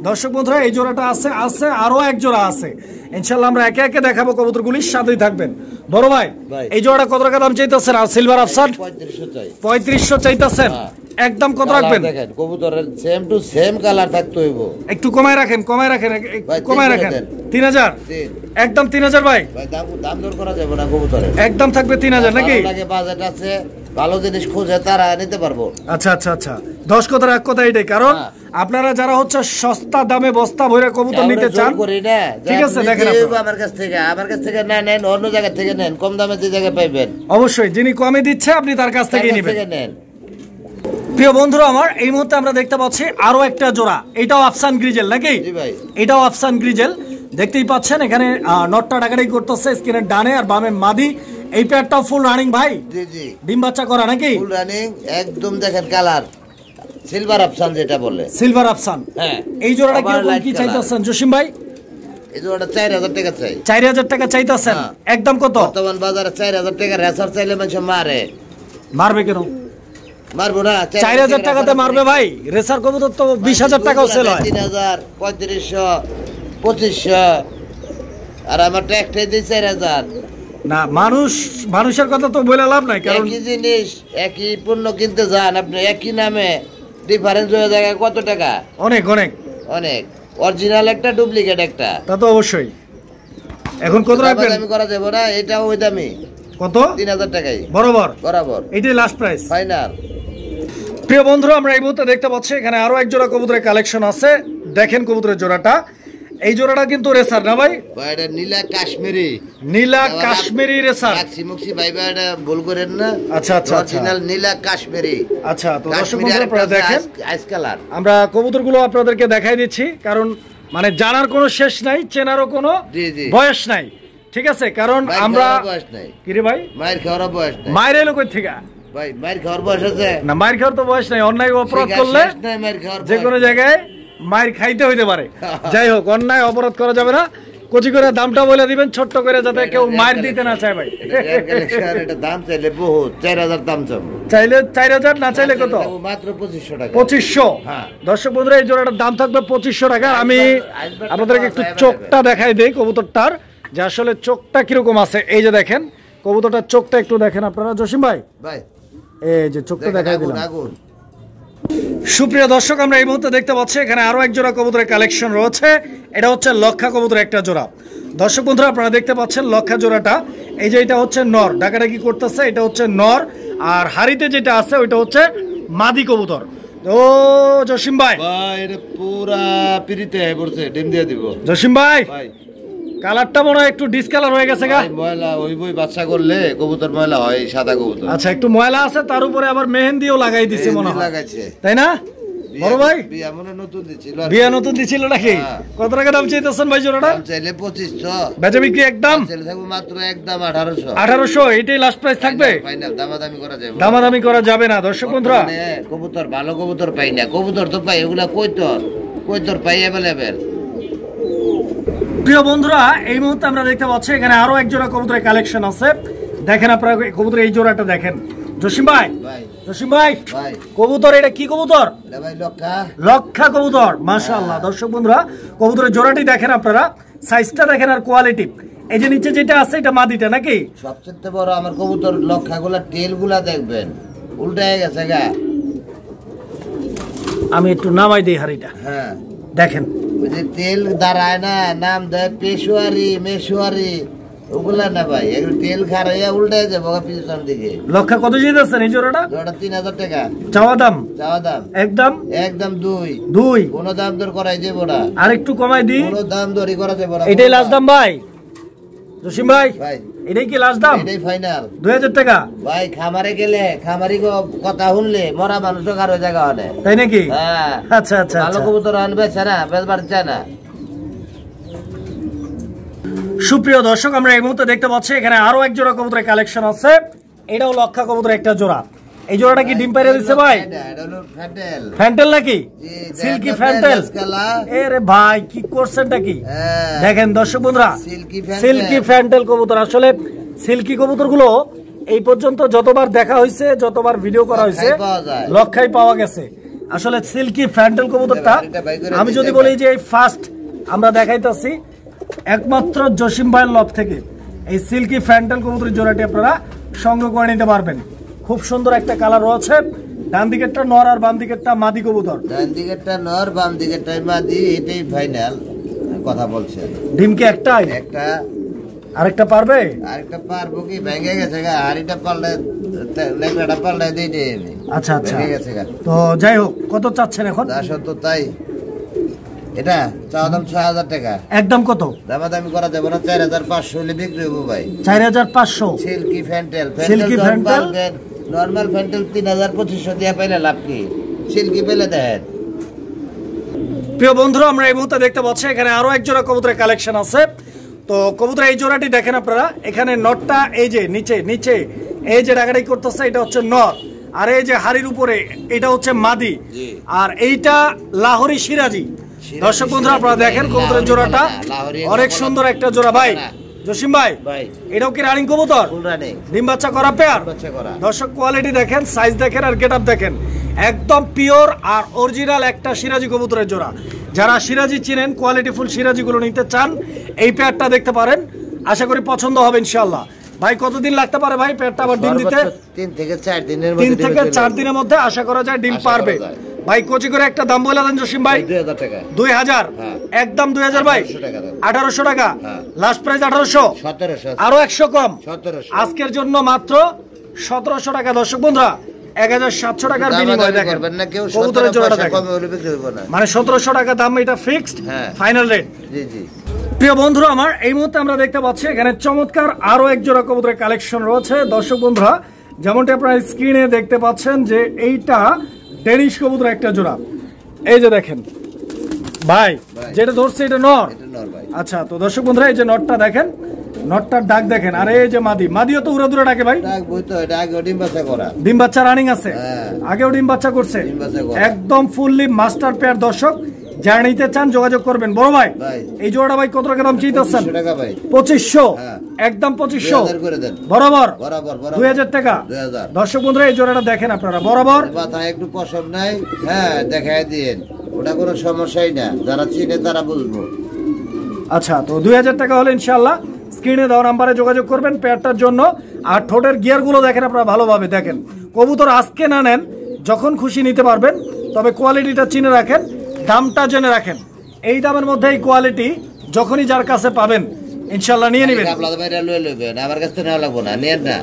দর্শক বন্ধুরা। এই জোড়াটা আছে, আরো এক জোড়া আছে ইনশাআল্লাহ। আমরা একে একে দেখাবো, কবুতরগুলির সাথেই থাকবেন। বড় ভাই এই জোড়াটা কত টাকা দাম চাইতেছেন? আর সিলভার আফসান 3500 চাই। 3500 চাইতেছেন, একদম কত রাখবেন? দেখেন কবুতরের সেম টু সেম কালার থাকতে হইব। একটু কমায় রাখেন, কমায় রাখেন, কমায় রাখেন। 3000 একদম। 3000 ভাই দাম দর করা যাবে না কবুতরের, একদম থাকবে 3000 নাকি? লাগে বাজেট আছে, ভালো জিনিস খুঁজে তারা নিতে পারবো। আচ্ছা আচ্ছা আচ্ছা, 10 কথা এক কথা এটাই। কারণ আপনারা যারা হচ্ছে সস্তা দামে বস্তা ভরে কবুতর নিতে চান, ঠিক আছে, দেখেন আমার কাছ থেকে না নেন, অন্য জায়গা থেকে নেন, কম দামে যে জায়গায় পাইবেন। অবশ্যই যিনি কমে দিচ্ছে আপনি তার কাছ থেকে নেবেন। প্রিয় বন্ধুরা আমার, এই মুহূর্তে আমরা দেখতে পাচ্ছি আরো একটা জোড়া। এটাও আফসান গ্রিজেল নাকি? এটাও আফসান গ্রিজেল, দেখতেই পাচ্ছেন। এখানে নটটা ডাকাডাকি করতেছে, স্ক্রিনের ডানে আর বামে মাদি। এই পেয়ারটাও ফুল রানিং ভাই? জি জি, ডিম বাচ্চা করা নাকি? ফুল রানিং একদম। দেখেন কালার সিলভার আফসান যেটা বলে, সিলভার আফসান। হ্যাঁ, এই জোড়াটা কি চাইতেছেন জসিম ভাই? এই জোড়াটা 4000 টাকা চাই। 4000 টাকা চাইতেছেন, একদম কত? বর্তমান বাজারে 4000 টাকা রেসার চাইলে মানুষ মারবে কেন? মারবো না। 4000 টাকাতে মারবে ভাই? রেসার কবুতর তো 20000 টাকাও সেল হয়। 3000, 3500, 2500, আর আমারটা একটাই দিই 4000। না, মানুষের কথা তো বলে লাভ নাই, কারণ একই জিনিস একই পণ্য কিনতে যান আপনি, একই নামে ডিফারেন্স হয়ে যায় কত টাকা? অনেক অনেক অনেক। অরিজিনাল একটা, ডুপ্লিকেট একটা, তা তো অবশ্যই। এখন কত রাখবেন? আমি করা যাবে না, এটাও ওই দামি। কত? 3000 টাকাই বরাবর। বরাবর, এটাই লাস্ট প্রাইস, ফাইনাল। প্রিয় বন্ধুরা, আমরা এই মুহূর্তে দেখতে পাচ্ছি এখানে আরো এক জোড়া কবুতরের কালেকশন আছে। দেখেন কবুতরের জোড়াটা, এই জোড়াটা কিন্তু রেসার না ভাই? এটা নীলা কাশ্মীরি, নীলা কাশ্মীরি রেসার। মুক্সি ভাই ভাই, এটা ভুল করেন না। আচ্ছা আচ্ছা, অরিজিনাল নীলা কাশ্মীরি। আচ্ছা, তো দর্শক বন্ধুরা আপনারা দেখেন, আইস কালার। আমরা কবুতরগুলো আপনাদেরকে দেখাই দিচ্ছি, কারণ মানে জানার কোনো শেষ নাই, চেনারও কোনো বয়স নাই, ঠিক আছে? কারণ আমরা কি রে ভাই, মায়ের খাওয়ার বয়স নাই। মায়ের এলো কই থেকে ভাই? মায়ের খাওয়ার বয়স আছে না? মায়ের খাওয়ার তো বয়স নাই। অন্যায় অপরাধ করলে যে কোনো জায়গায় মায়ের খাইতে হইতে পারে। যাই হোক, অন্যায় অপরাধ করা যাবে না। কচি করে দামটা বলে দিবেন ছোট্ট করে, যাতে কেউ মায়ের দিতে না চায় ভাই। এটা দাম চাইলে বহুত, 4000 দাম চাইলে 4000, না চাইলে কত? মাত্র 2500 টাকা। 2500। দর্শক বন্ধুরা, এই জোড়াটার দাম থাকবে 2500 টাকা। আমি আপনাদেরকে একটু চোখটা দেখাই দেই কবুতরটার, যে আসলে চোখটা কিরকম আছে। এই যে দেখেন কবুতরটার চোখটা একটু দেখেন আপনারা জসিম ভাই। এই যে চোখটা দেখাই দিলাম। সুপ্রিয় দর্শক, আমরা এই মুহূর্তে দেখতে পাচ্ছি এখানে আরো এক জোড়া কবুতরের কালেকশন রয়েছে। এটা হচ্ছে লক্ষা কবুতরের একটা জোড়া। দর্শক বন্ধুরা আপনারা দেখতে পাচ্ছেন লক্ষা জোড়াটা। এই যে এটা হচ্ছে নর, ডাকাডাকি করতেছে, এটা হচ্ছে নর। আর হাড়িতে যেটা আছে ওইটা হচ্ছে মাদি কবুতর। ও জসিম ভাই, এটা পুরা পিরিতে পড়ছে, ডিম দিয়ে দিব। জসিম ভাই, কালারটা মনে হয় একটু ডিসকালার হয়ে গেছে গা। ময়লা ওই বই বাচ্চা করলে কবুতর ময়লা হয়, সাদা কবুতর। আচ্ছা, একটু ময়লা আছে, তার উপরে আবার মেহেন্দিও লাগাই দিছে মনে হয়, লাগাইছে, তাই না বড় ভাই? বিয়া মনে নতুন দিছিল। বিয়া নতুন দিছিল নাকি? কত টাকা দাম চাইতেছেন ভাই জোড়াটা? চাইলে 2500, বেচা বিক্রি একদম চাইলে থাকবে মাত্র একদম 1800। 1800 এটাই লাস্ট প্রাইস থাকবে, ফাইনাল। দামাদামি করা যাবে? দামাদামি করা যাবে না দর্শক বন্ধুরা। কবুতর ভালো কবুতর পাই না, কবুতর তো পাই এগুলা কইতর পাই अवेलेबल। প্রিয় বন্ধুরা, এই মুহূর্তে আমরা দেখতে পাচ্ছি এখানে আরো এক জোড়া কবুতরের কালেকশন আছে। দেখেন আপনারা কবুতরের এই জোড়াটা দেখেন জসিম ভাই। জসিম ভাই, কবুতর এটা কি কবুতর? লক্ষা কবুতর, মাশাআল্লাহ। দর্শক বন্ধুরা, কবুতরের জোড়াটি দেখেন আপনারা, সাইজটা দেখেন আর কোয়ালিটি। এই যে নিচে যেটা আছে এটা মাদিটা নাকি? সবচেয়ে বড় আমার কবুতর লক্ষাগুলা টেলগুলা দেখবেন উল্টায় গেছে গা। আমি একটু নামাই দিই হাড়িটা। হ্যাঁ দেখেন, ওই যে তেল দাঁড়ায় না, নাম দেয় পেশোয়ারি মেশোয়ারি, ওগুলা না ভাই, একটু তেল খারাইয়া উল্টায় যাবো পিছন দিকে। লক্ষা কত চাইতেছেন এই জোড়াটা? জোড়াটা 3000 টাকা চাওয়া দাম। চাওয়া দাম একদম একদম 2 2। কোনো দাম দর করাই যাবো না, আর একটু কমাই দি, কোনো দাম দরই করা যাবে না। এটাই লাস্ট দাম ভাই জসিম ভাই? ভাই এটাই কি লাস্ট দাম? এটাই ফাইনাল 2000 টাকা ভাই। খামারে গেলে খামারি কথা শুনলে মরা মানুষ কারো জায়গা হয়, তাই নাকি? হ্যাঁ আচ্ছা আচ্ছা ভালো কবুতর আনবে না, বেচবার চায় না। সুপ্রিয় দর্শক, আমরা এই মুহূর্তে দেখতে পাচ্ছি এখানে আরো এক জোড়া কবুতরের কালেকশন আছে। এটাও লক্ষা কবুতরের একটা জোড়া। এই জোড়াটা কি ডিম পাইরে দিচ্ছে ভাই? ফ্যান্টেল নাকি? Silky fantail. এরে ভাই কি করছেনটা কি দেখেন দর্শক বন্ধুরা, সিল্কি ফ্যান্টেল কবুতর। আসলে সিল্কি কবুতরগুলো এই পর্যন্ত যতবার দেখা হয়েছে, যতবার ভিডিও করা হয়েছে, লক্ষাই পাওয়া গেছে। আসলে সিল্কি ফ্যান্টেল কবুতরটা আমি যদি বলি যে এই ফার্স্ট আমরা দেখাইতেছি একমাত্র জসিম ভাইয়ের লব থেকে এই সিল্কি ফ্যান্টেল কবুতরের জোড়াটি আপনারা সংগ্রহ করে নিতে পারবেন। খুব সুন্দর একটা কালার রয়েছে। ডান দিকেরটা নর আর বাম দিকেরটা মাদি কবুতর। ডান দিকেরটা নর, বাম দিকেরটা মাদি, এটাই ফাইনাল কথা বলছেন। ডিম কি একটাই? একটা। আরেকটা পারবে? আরেকটা পারবো কি, ভেঙে গেছে গা। আরেকটা পারলে লেখাটা পারলে দিয়ে দিই। আচ্ছা আচ্ছা, ভেঙে গেছে গা। তো যাই হোক, কত চাচ্ছেন এখন? তো তাই এটা চাওয়া দাম 6000 টাকা। একদম কত? দামাদামি করা যাবে না, 4500 হলে বিক্রি হবো ভাই। 4500। Silky fantail. Silky fantail normal fantail 3250 দিয়ে পেলে লাভ কি? সিল্কি পেলে দেখেন। প্রিয় বন্ধুরা, আমরা এই মুহূর্তে দেখতে পাচ্ছি এখানে আরো এক জোড়া কবুতরের কালেকশন আছে। তো কবুতরের এই জোড়াটি দেখেন আপনারা। এখানে নটটা এই যে নিচে নিচে এই যে ডাকাডাকি করতেছে, এটা হচ্ছে নর। আর এই যে হাড়ির উপরে এটা হচ্ছে মাদি। আর এইটা লাহোরি সিরাজি। দর্শক বন্ধুরা আপনারা দেখেন কবুতরের জোড়াটা অনেক সুন্দর একটা জোড়া। ভাই জসিম ভাই, এটাও কি রানিং কবুতর? ডিম বাচ্চা করা পেয়ার। দর্শক কোয়ালিটি দেখেন, সাইজ দেখেন আর গেটআপ দেখেন, একদম পিওর আর অরিজিনাল একটা সিরাজি কবুতরের জোড়া। যারা সিরাজি চিনেন, কোয়ালিটি ফুল সিরাজি গুলো নিতে চান, এই পেয়ারটা দেখতে পারেন। আশা করি পছন্দ হবে ইনশাআল্লাহ। ভাই কতদিন লাগতে পারে ভাই পেয়ারটা আবার ডিম দিতে? 3 থেকে 4 দিনের মধ্যে। 3 থেকে 4 দিনের মধ্যে আশা করা যায় ডিম পারবে। ভাই কোচি করে একটা দাম বলে দেন জসিম ভাই। 2000 টাকা। 2000 একদম 2000 ভাই। 1800 টাকা লাস্ট প্রাইস। 1800 1700 আরো 100 কম 1700 আজকের জন্য মাত্র 1700 টাকা। দর্শক বন্ধুরা 1700 টাকার বিনিময়ে দেখেন কবুতরের জোড়াটা দেখেন, মানে 1700 টাকা দাম, এটা ফিক্সড ফাইনাল রেট। জি জি। প্রিয় বন্ধুরা আমার, এই মুহূর্তে আমরা দেখতে পাচ্ছি এখানে চমৎকার আরো এক জোড়া কবুতরের কালেকশন রয়েছে। দর্শক বন্ধুরা যেমনটা আপনারা স্ক্রিনে দেখতে পাচ্ছেন যে এইটা ডেনিশ কবুতর একটা জোড়া। এই যে দেখেন ভাই, যেটা ধরছে এটা নর। আচ্ছা, তো দর্শক বন্ধুরা এই যে নটটা দেখেন, নটটার ডাক দেখেন। আর এই যে মাদি, মাদিও তো উড়া দুরা ডাকে ভাই। ডিম বাচ্চা রানিং আছে, আগেও ডিম বাচ্চা করছে, একদম ফুললি মাস্টার পেয়ার। দর্শক যারা নিতে চান যোগাযোগ করবেন। বড় ভাই এই জোড়াটা ভাই কত টাকা দাম চাইতেছেন? 2500 একদম 2500 বরাবর 2000 টাকা। দর্শক বন্ধুরা এই জোড়াটা দেখেন আপনারা, বরাবর একটু পছন্দ নাই, হ্যাঁ দেখাই দিন, ওটা কোনো সমস্যাই না, যারা চিনে তারা বুঝবো। আচ্ছা, তো 2000 টাকা হলে ইনশাআল্লাহ স্ক্রিনে দেওয়া নাম্বারে যোগাযোগ করবেন পেয়ারটার জন্য। আর ঠোঁটের গিয়ার গুলো দেখেন আপনারা ভালোভাবে দেখেন। কবুতর আজকে না নেন, যখন খুশি নিতে পারবেন, তবে কোয়ালিটিটা চিনে রাখেন, দামটা জেনে রাখেন। এই দামের মধ্যে এই কোয়ালিটি যখনই যার কাছে পাবেন ইনশাআল্লাহ নিয়ে নেবেন। আমার কাছে নেওয়া লাগবে না, নেন না।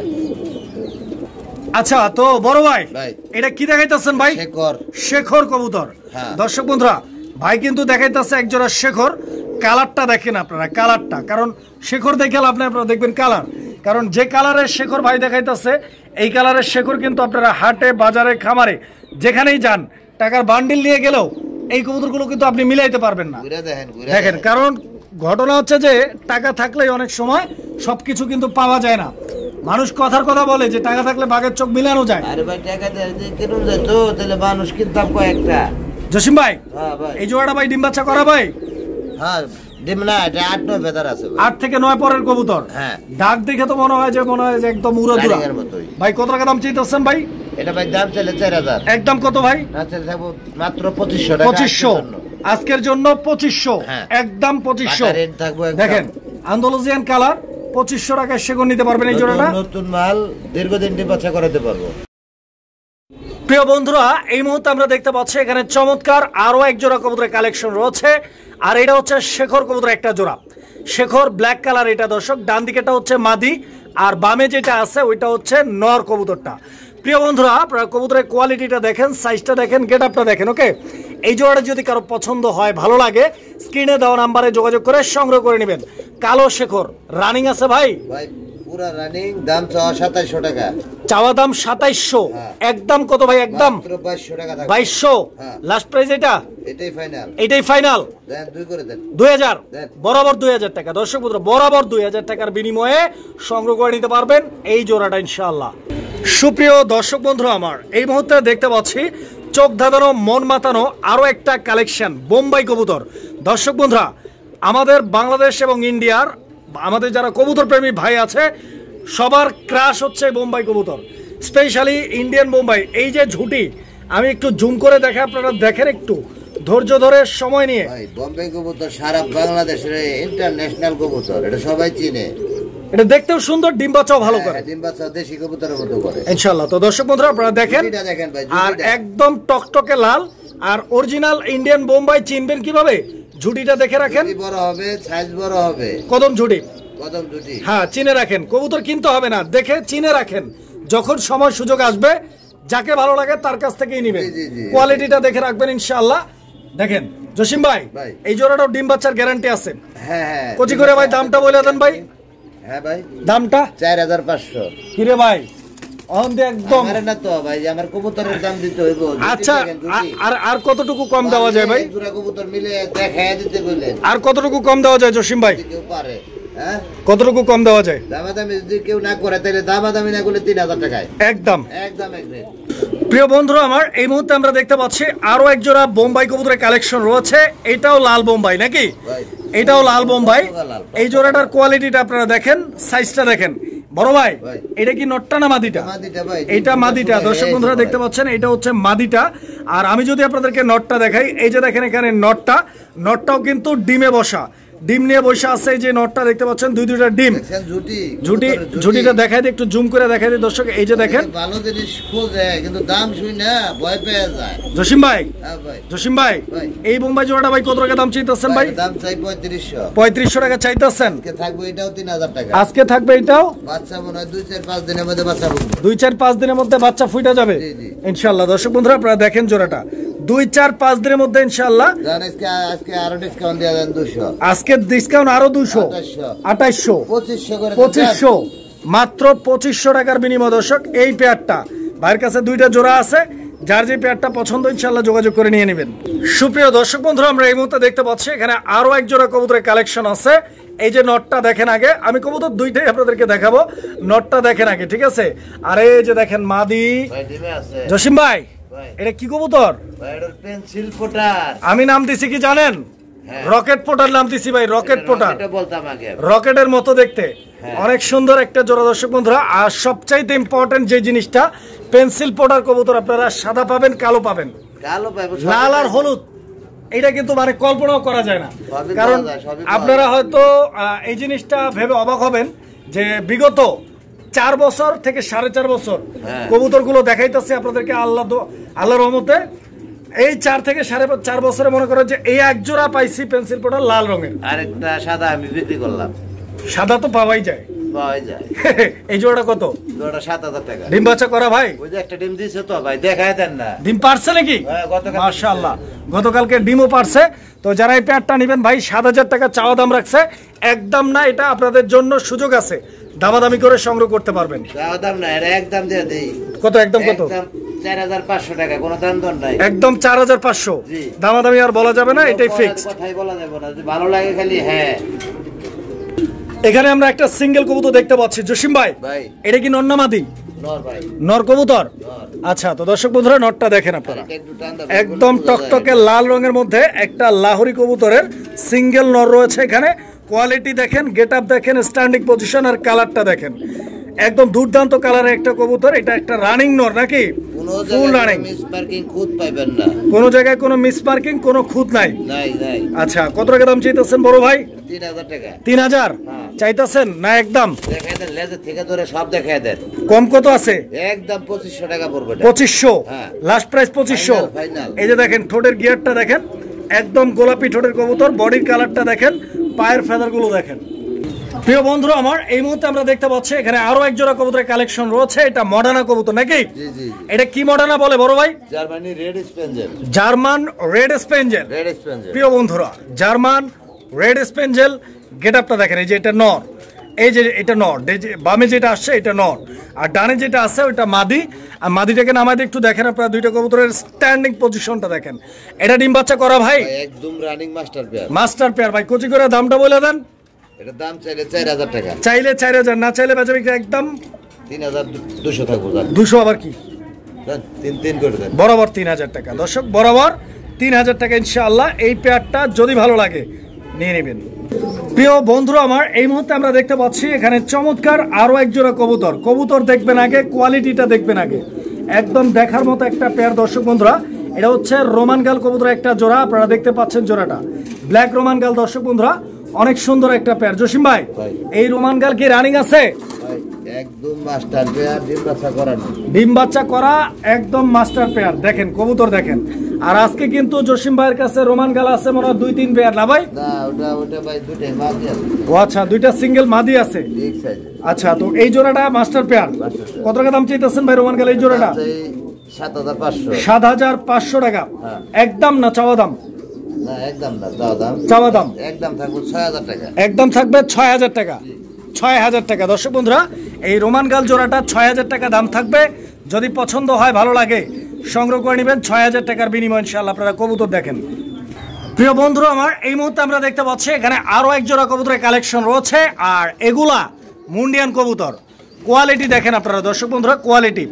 আচ্ছা, তো বড় ভাই এটা কি দেখাইতেছেন ভাই? শেখর কবুতর। দর্শক বন্ধুরা ভাই কিন্তু দেখাইতেছে একজোড়া শেখর। কালারটা দেখেন আপনারা, কালারটা, কারণ শেখর দেখে আপনারা দেখবেন কালার, কারণ যে কালারের শেখর ভাই দেখাইতেছে এই কালারের শেখর কিন্তু আপনারা হাটে বাজারে খামারে যেখানেই যান টাকার বান্ডিল নিয়ে গেলেও এই কবুতরগুলো কিন্তু আপনি মিলাইতে পারবেন না। দেখেন, কারণ ঘটনা হচ্ছে যে টাকা থাকলেই অনেক সময় সবকিছু কিন্তু পাওয়া যায় না। মানুষ কথার কথা বলে যে টাকা থাকলে বাঘের চোখ মিলানো যায়। আরে ভাই টাকা দিয়ে কিনুন যায় তো, তাহলে মানুষ কিনতাম কয়েকটা। জসিম ভাই এই জোড়াটা ভাই ডিম বাচ্চা করা ভাই? হ্যাঁ ডিম না, এটা 8-9 ভেতর আছে, 8 থেকে 9 পরের কবুতর। হ্যাঁ, ডাক দেখে তো মনে হয় যে একদম উড়াদুরা। ভাই কত টাকা দাম চাইতেছেন ভাই? এটা ভাই দাম চাইলে 4000। একদম কত ভাই? না চাইলে থাকবো মাত্র 2500 টাকা। 2500 আজকের জন্য 2500 একদম 2500 রেট থাকবো। দেখেন আন্দালুজিয়ান কালার, 2500 টাকায় সেগুন নিতে পারবেন এই জোড়াটা। নতুন মাল, দীর্ঘদিন ডিম বাচ্চা করাতে পারবো। প্রিয় বন্ধুরা এই মুহূর্তে আমরা দেখতে পাচ্ছি এখানে চমৎকার আরো এক জোড়া কবুতরের কালেকশন রয়েছে। আর এটা হচ্ছে শেখর কবুতরের একটা জোড়া। শেখর ব্ল্যাক কালার এটা দর্শক, ডান দিকেটা হচ্ছে মাদি আর বামে যেটা আছে ওইটা হচ্ছে নর কবুতরটা। প্রিয় বন্ধুরা আপনারা কবুতরের কোয়ালিটিটা দেখেন, সাইজটা দেখেন, গেট আপটা দেখেন। ওকে, এই জোড়াটা যদি কারো পছন্দ হয়, ভালো লাগে, স্ক্রিনে দেওয়া নাম্বারে যোগাযোগ করে সংগ্রহ করে নেবেন। কালো শেখর রানিং আছে ভাই? ভাই পুরা রানিং, দাম 2700 টাকা। চাওয়া দাম 2700, একদম কত ভাই? একদম 2200 টাকা থাকবে। 2200 লাস্ট প্রাইস এটা? এটাই ফাইনাল। এটাই ফাইনাল। দেন 2 করে দেন। 2000 বরাবর 2000 টাকা। দর্শক বন্ধুরা বরাবর 2000 টাকার বিনিময়ে সংগ্রহ করে নিতে পারবেন এই জোড়াটা ইনশাআল্লাহ। সুপ্রিয় দর্শক বন্ধুরা আমার, এই মুহূর্তে দেখতে পাচ্ছি চোখ ধাঁধানো মন মাতানো আরো একটা কালেকশন বোম্বাই কবুতর। দর্শক বন্ধুরা আমাদের বাংলাদেশ এবং ইন্ডিয়ার আমাদের যারা কবুতর প্রেমী ভাই আছে সবার ক্রাশ হচ্ছে বোম্বাই কবুতর, স্পেশালি ইন্ডিয়ান বোম্বাই। এই যে ঝুটি, আমি একটু জুম করে দেখে আপনারা দেখেন, একটু ধৈর্য ধরে সময় নিয়ে। ভাই বোম্বাই কবুতর সারা বাংলাদেশের ইন্টারন্যাশনাল কবুতর, এটা সবাই চিনে। এটা দেখতেও সুন্দর, ডিম বাচ্চাও ভালো করে, ডিম বাচ্চা দেশি কবুতরের মতো করে ইনশাআল্লাহ। তো দর্শক বন্ধুরা আপনারা দেখেন, আর একদম টকটকে লাল আর অরিজিনাল ইন্ডিয়ান বোম্বাই চিনবেন কিভাবে? ঝুটিটা দেখে রাখেন, বড় হবে, সাইজ বড় হবে। কদম ঝুটি, কদম ঝুটি, হ্যাঁ চিনে রাখেন। কবুতর কিনতে হবে না, দেখে চিনে রাখেন। যখন সময় সুযোগ আসবে যাকে ভালো লাগে তার কাছ থেকেই নেবেন। কোয়ালিটিটা দেখে রাখবেন ইনশাআল্লাহ। দেখেন জসিম ভাই, এই জোড়াটাও ডিম বাচ্চার গ্যারান্টি আছে। হ্যাঁ কচি করে ভাই দামটা বলে দেন ভাই। হ্যাঁ ভাই দামটা 4500। কিরে ভাই একদম না তো ভাই, আমার কবুতরের দাম দিতে হইব। আচ্ছা আর কতটুকু কম দেওয়া যায় ভাই? জোড়া কবুতর মিলে দেখায় দিতে বললেন। আর কতটুকু কম দেওয়া যায় জসিম ভাই? কেউ পারে, হ্যাঁ কতটুকু কম দেওয়া যায়? দামাদামি যদি কেউ না করে তাহলে দামাদামি না করলে 3000 টাকায় একদম একদম একদম। প্রিয় বন্ধুরা আমার, এই মুহূর্তে আমরা দেখতে পাচ্ছি আরো এক জোড়া বোম্বাই কবুতরের কালেকশন রয়েছে। এটাও লাল বোম্বাই নাকি? এটাও লাল বোম্বাই। এই জোড়াটার কোয়ালিটিটা আপনারা দেখেন, সাইজটা দেখেন। বড় ভাই এটা কি নটটা না মাদিটা? এটা মাদিটা। দর্শক বন্ধুরা দেখতে পাচ্ছেন এটা হচ্ছে মাদিটা। আর আমি যদি আপনাদেরকে নটটা দেখাই, এই যে দেখেন এখানে নটটাও কিন্তু ডিমে বসা, ডিম নিয়ে বসে আছে। যে নটটা দেখতে পাচ্ছেন দুইটা ডিম। ঝুটিটা দেখাই দিই, একটু জুম করে দেখাই দিই দর্শক। এই যে দেখেন, ভালো জিনিস খোঁজে কিন্তু দাম শুই না ভয় পেয়ে যায়। জসিম ভাই এই বোম্বাই জোড়াটা ভাই কত টাকা দাম চাইতেছেন ভাই? দাম চাই 3500। 3500 টাকা চাইতেছেন। থাকবে এটাও 3000 টাকা। আজকে থাকবে এটাও। বাচ্চা মনে হয় 2-4-5 দিনের মধ্যে বাচ্চা ফুটবে। 2-4-5 দিনের মধ্যে বাচ্চা ফুটে যাবে ইনশাআল্লাহ। দর্শক বন্ধুরা আপনারা দেখেন জোড়াটা 2-4-5 দিনের মধ্যে ইনশাআল্লাহ। আজকে আরো ডিসকাউন্ট দিয়ে দেন 200। আজকে ডিসকাউন্ট আরো 200, 2800, 2500, মাত্র 2500 টাকার বিনিময় দর্শক এই পেয়ারটা। ভাইয়ের কাছে দুইটা জোড়া আছে, যার যে পেয়ারটা পছন্দ ইনশাআল্লাহ যোগাযোগ করে নিয়ে নেবেন। সুপ্রিয় দর্শক বন্ধুরা আমরা এই মুহূর্তে দেখতে পাচ্ছি এখানে আরো এক জোড়া কবুতরের কালেকশন আছে। এই যে নটটা দেখেন আগে, আমি কবুতর দুইটাই আপনাদেরকে দেখাবো, নটটা দেখেন আগে, ঠিক আছে? আর এই যে দেখেন মাদি। জসিম ভাই এটা কি কবুতর? Pencil potter. আমি নাম দিছি কি জানেন? রকেট পোটার নাম দিছি ভাই, রকেট পোটার। রকেটের মতো দেখতে, অনেক সুন্দর একটা জোড়া দর্শক বন্ধুরা। আর সবচাইতে ইম্পর্টেন্ট যে জিনিসটা, পেন্সিল পোটার কবুতর আপনারা সাদা পাবেন, কালো পাবেন, লাল আর হলুদ। এটা কিন্তু মানে কল্পনাও করা যায় না। কারণ আপনারা হয়তো এই জিনিসটা ভেবে অবাক হবেন যে বিগত 4 বছর থেকে 4.5 বছর কবুতর গুলো দেখাইতেছে আপনাদেরকে আল্লাহর রহমতে। এই 4 থেকে 4.5 বছরে মনে করেন যে এই এক জোড়া পাইছি পেন্সিল পোটার লাল রঙের। আরেকটা সাদা আমি বিক্রি করলাম। সাদা তো পাওয়াই যায়। এই জোড়াটা কত? জোড়াটা 7000 টাকা। ডিম বাচ্চা করা ভাই? ওই যে একটা ডিম দিয়েছে তো ভাই, দেখায় দেন না। ডিম পারছে নাকি? মাশাআল্লাহ, গতকালকে ডিমও পারছে। তো যারা এই পেয়ারটা নেবেন ভাই 7000 টাকা চাওয়া দাম রাখছে, একদম না। এটা আপনাদের জন্য সুযোগ আছে, দামাদামি করে সংগ্রহ করতে পারবেন। চাওয়া দাম না, এটা একদম দিয়ে দেই। কত? একদম কত? 4500 টাকা, কোনো দাম দর নাই, একদম 4500। দামাদামি আর বলা যাবে না, এটাই ফিক্স। কথাই বলা যাবে না, যদি ভালো লাগে খালি। হ্যাঁ এখানে আমরা একটা সিঙ্গেল কবুতর দেখতে পাচ্ছি জসিম ভাই, এটা কি নর না মাদি? নর কবুতর। আচ্ছা তো দর্শক বন্ধুরা নরটা দেখেন আপনারা, একদম টকটকে লাল রঙের মধ্যে একটা লাহোরি কবুতরের সিঙ্গেল নর রয়েছে এখানে। কোয়ালিটি দেখেন, গেট আপ দেখেন, স্ট্যান্ডিং পজিশন আর কালারটা দেখেন, একদম দুর্দান্ত কালারের একটা কবুতর। এটা একটা রানিং নর নাকি? ফুল রানিং, কোন জায়গায় কোনো মিস মার্কিং, কোনো খুঁত নাই। আচ্ছা কত টাকা দাম চাইতেছেন বড় ভাই? 3000 টাকা। 3000 চাইতেছেন না? একদম কম কত আছে? একদম 2500 টাকা পড়বে। 2500 লাস্ট প্রাইস 2500। এই যে দেখেন ঠোঁটের গিয়ারটা দেখেন, একদম গোলাপি ঠোঁটের কবুতর, বডির কালারটা দেখেন, পায়ের ফেদারগুলো দেখেন। প্রিয় বন্ধুরা আমার, এই মুহূর্তে আমরা দেখতে পাচ্ছি এখানে আরো এক জোড়া কবুতরের কালেকশন রয়েছে। এটা মডার্না কবুতর নাকি? এটা কি মডার্না বলে বড় ভাই? Germany red স্পেঞ্জেল। German red স্পেঞ্জেল। প্রিয় বন্ধুরা, জার্মান রেড স্পেঞ্জেল গেটআপটা দেখেন। এই যে এটা নর, এই যে এটা নর, বামে যেটা আসছে এটা নর, আর ডানে যেটা আছে ওইটা মাদি। আর মাদিটাকে নামাই একটু দেখেন আপনারা, দুইটা কবুতরের স্ট্যান্ডিং পজিশনটা দেখেন। এটা ডিম বাচ্চা করা ভাই, একদম running master pair. Master pair ভাই, কচি করে দামটা বলে দেন। এটা দাম চাইলে 4000 টাকা, চাইলে 4000, না চাইলে বেচা বিক্রি একদম 3200 থাকবো। 200 আবার কি 3 করে দেন, বরাবর 3000 টাকা। দর্শক বরাবর 3000 টাকা ইনশাআল্লাহ। এই পেয়ারটা যদি ভালো লাগে নিয়ে নেবেন। প্রিয় বন্ধুরা আমার, এই মুহূর্তে আমরা দেখতে পাচ্ছি এখানে চমৎকার আরো এক জোড়া কবুতর। কবুতর দেখবেন আগে, কোয়ালিটিটা দেখবেন আগে, একদম দেখার মতো একটা পেয়ার। দর্শক বন্ধুরা, এটা হচ্ছে রোমান গাল কবুতর একটা জোড়া, আপনারা দেখতে পাচ্ছেন জোড়াটা ব্ল্যাক রোমান গাল। দর্শক বন্ধুরা, অনেক সুন্দর একটা পেয়ার। জসিম ভাই, এই রোমান গাল কি রানিং আছে? একদম মাস্টার পেয়ার, ডিম বাচ্চা করা, ডিম বাচ্চা করা, একদম মাস্টার পেয়ার। দেখেন কবুতর দেখেন। আর আজকে কিন্তু জসিম ভাইয়ের কাছে রোমান গাল আছে মনে হয় 2-3 পেয়ার, না ভাই? না, ওটা ভাই দুইটাই মাদি আছে। ও আচ্ছা, দুইটা সিঙ্গেল মাদি আছে। ঠিক সাইজ। আচ্ছা, তো এই জোড়াটা মাস্টার পেয়ার। কত টাকা দাম চাইতেছেন ভাই রোমান গাল এই জোড়াটা? 7500। 7500 টাকা একদম, না চাওয়া দাম? না, একদম না, চাওয়া দাম। চাওয়া দাম একদম থাকবে 6000 টাকা। একদম থাকবে 6000 টাকা। 6000 টাকা। দর্শক বন্ধুরা, এই রোমান গাল জোড়াটা 6000 টাকা দাম থাকবে। যদি পছন্দ হয়, ভালো লাগে, সংগ্রহ করে নেবেন। 6000 টাকার বিনিময় ইনশাআল্লাহ আপনারা কবুতর দেখেন। প্রিয় বন্ধুরা আমার, এই মুহূর্তে আমরা দেখতে পাচ্ছি এখানে আরো এক জোড়া কবুতরের কালেকশন রয়েছে। আর এগুলা মুন্ডিয়ান কবুতর। কোয়ালিটি দেখেন আপনারা দর্শক বন্ধুরা, কোয়ালিটি।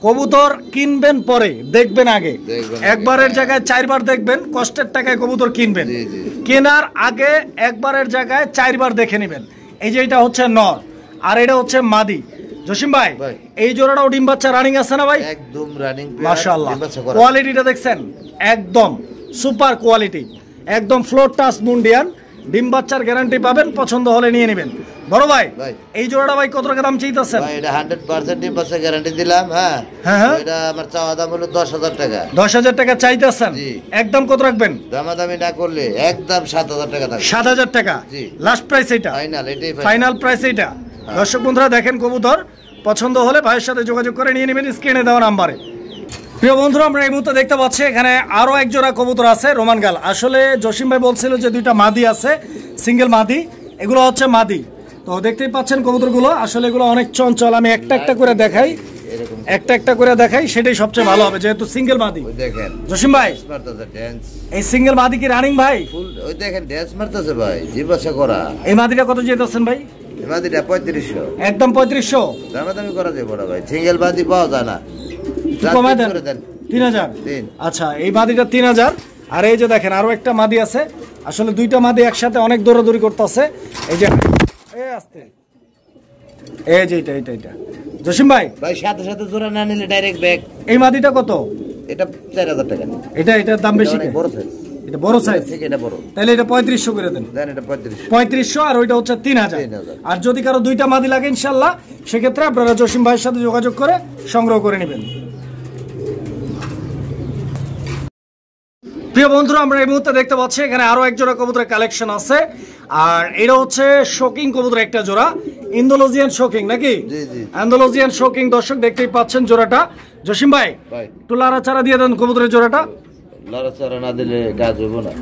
কবুতর কিনবেন পরে, দেখবেন আগে। একবারের জায়গায় 4 বার দেখবেন, কষ্টের টাকায় কবুতর কিনবেন। কেনার আগে একবারের জায়গায় 4 বার দেখে নেবেন। এই যে এটা হচ্ছে নর, আর এটা হচ্ছে মাদি। জসিম ভাই, এই জোড়াটাও ডিম বাচ্চা রানিং আছে না ভাই? একদম রানিং, মাশাআল্লাহ। কোয়ালিটিটা দেখছেন, একদম সুপার কোয়ালিটি, একদম ফ্লোর টাচ মুন্ডিয়ান। ডিম বাচ্চার গ্যারান্টি পাবেন, পছন্দ হলে নিয়ে নেবেন। বড় ভাই, এই জোড়াটা ভাই কত টাকা দাম চাইতেছেন? ভাই এটা 100% ডিম বাচ্চা গ্যারান্টি দিলাম। হ্যাঁ হ্যাঁ, এটা আমার চাওয়া দাম হলো 10000 টাকা। 10000 টাকা চাইতেছেন, একদম কত রাখবেন? দামাদামি না করলে একদম 7000 টাকা থাকবে। 7000 টাকা লাস্ট প্রাইস? এটা ফাইনাল, এটাই ফাইনাল প্রাইস এটা। দর্শক বন্ধুরা দেখেন, কবুতর পছন্দ হলে ভাইয়ের সাথে যোগাযোগ করে নিয়ে নেবেন স্ক্রিনে দেওয়া নাম্বারে। প্রিয় বন্ধুরা, আমরা এই মুহূর্তে দেখতে পাচ্ছি এখানে আরো এক জোড়া কবুতর আছে রোমান গাল। আসলে জসিম ভাই বলছিল যে দুইটা মাদি আছে, সিঙ্গেল মাদি। এগুলো হচ্ছে মাদি। তো দেখতেই পাচ্ছেন কবুতরগুলো, আসলে এগুলো অনেক চঞ্চল। আমি একটা একটা করে দেখাই, একটা একটা করে দেখাই, সেটাই সবচেয়ে ভালো হবে যেহেতু সিঙ্গেল মাদি। দেখেন জসিম ভাই, এই সিঙ্গেল মাদি কি রানিং ভাই? ওই দেখেন ড্যান্স মারতেছে ভাই, ডিম বাচ্চা করা। এই মাদিটা কত যেতেছেন ভাই? এই মাদিটা 3500। একদম 3500 দামাদামি করা যাবে না ভাই, সিঙ্গেল মাদি পাওয়া যায় না। কমায় দেন 3000। আচ্ছা, এই মাদিটা 3000। আর এই যে দেখেন আরো একটা মাদি আছে। আসলে দুইটা মাদি একসাথে অনেক দৌড়াদৌড়ি করতেছে। এই যে আসতে, এই যে এটা জসিম ভাই, সাথে সাথে জোড়া না নিলে ডাইরেক্ট ব্যাগ। এই মাদিটা কত? এটা 4000 টাকা। এটার দাম বেশি, বড় সাইজ। এটা বড় সাইজ, এটা বড়। তাহলে এটা 3500 করে দেন। এটা 3500, আর ওইটা হচ্ছে 3000। আর যদি কারো দুইটা মাদি লাগে ইনশাআল্লাহ, সেক্ষেত্রে আপনারা জসিম ভাইয়ের সাথে যোগাযোগ করে সংগ্রহ করে নেবেন। প্রিয় বন্ধুরা, আমরা এই মুহূর্তে দেখতে পাচ্ছি এখানে আরো এক জোড়া কবুতরের কালেকশন আছে। আর এটা হচ্ছে শোকিং কবুতর একটা জোড়া, ইন্দোনেশিয়ান শোকিং নাকি? Indonesian shocking. দর্শক দেখতেই পাচ্ছেন জোড়াটা। জসিম ভাই, একটু লাড়াচাড়া দিয়ে দেন কবুতরের জোড়াটা। লাড়াচাড়া না দিলে কাজ হইব না,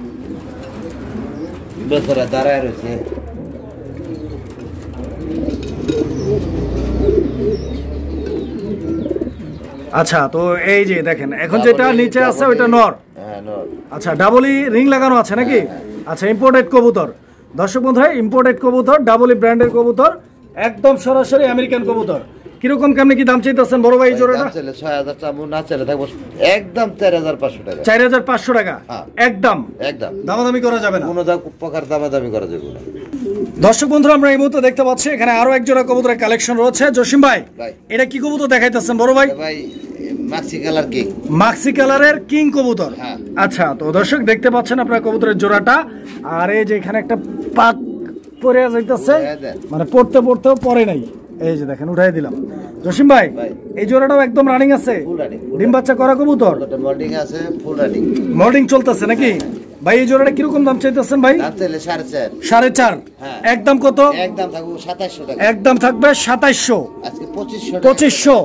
বেচারা দাঁড়ায় রয়েছে। আচ্ছা, তো এই যে দেখেন এখন যেটা নিচে আছে ওইটা নর। আচ্ছা, ডাবলি রিং লাগানো আছে নাকি? আচ্ছা, ইম্পোর্টেড কবুতর। দর্শক বন্ধুরা, ইম্পোর্টেড কবুতর, ডাবলি ব্র্যান্ডের কবুতর, একদম সরাসরি আমেরিকান কবুতর। কিরকম কেমনি কি দাম চাইতেছেন বড় ভাই জোড়াটা? 6000 টাকা না চাইলে থাকবো একদম 4500 টাকা। 4500 টাকা একদম, দামাদামি করা যাবে না, কোনো প্রকার দামাদামি করা যাবে না। দর্শক বন্ধুরা, আমরা এই মুহূর্তে দেখতে পাচ্ছি এখানে আরো এক জোড়া কবুতরের কালেকশন রয়েছে। জসিম ভাই, এটা কি কবুতর দেখাইতেছেন বড় ভাই? ভাই মাক্সি কালার কিং, মাক্সি কালারের কিং কবুতর। আচ্ছা, তো দর্শক দেখতে পাচ্ছেন আপনারা কবুতরের জোড়াটা। আর এই যে এখানে একটা পাক পরে যাইতেছে, মানে পড়তে পড়তেও পরে নাই। এই যে দেখেন, উঠাই দিলাম। জসিম ভাই, এই জোড়াটাও একদম রানিং আছে, ডিম বাচ্চা করা কবুতর, মোল্ডিং আছে, ফুল রানিং, মোল্ডিং চলতেছে নাকি? ভাই এই জোড়াটা কিরকম দাম চাইতেছেন ভাই? 4.5 একদম কত? একদম থাকবে 2700, 2500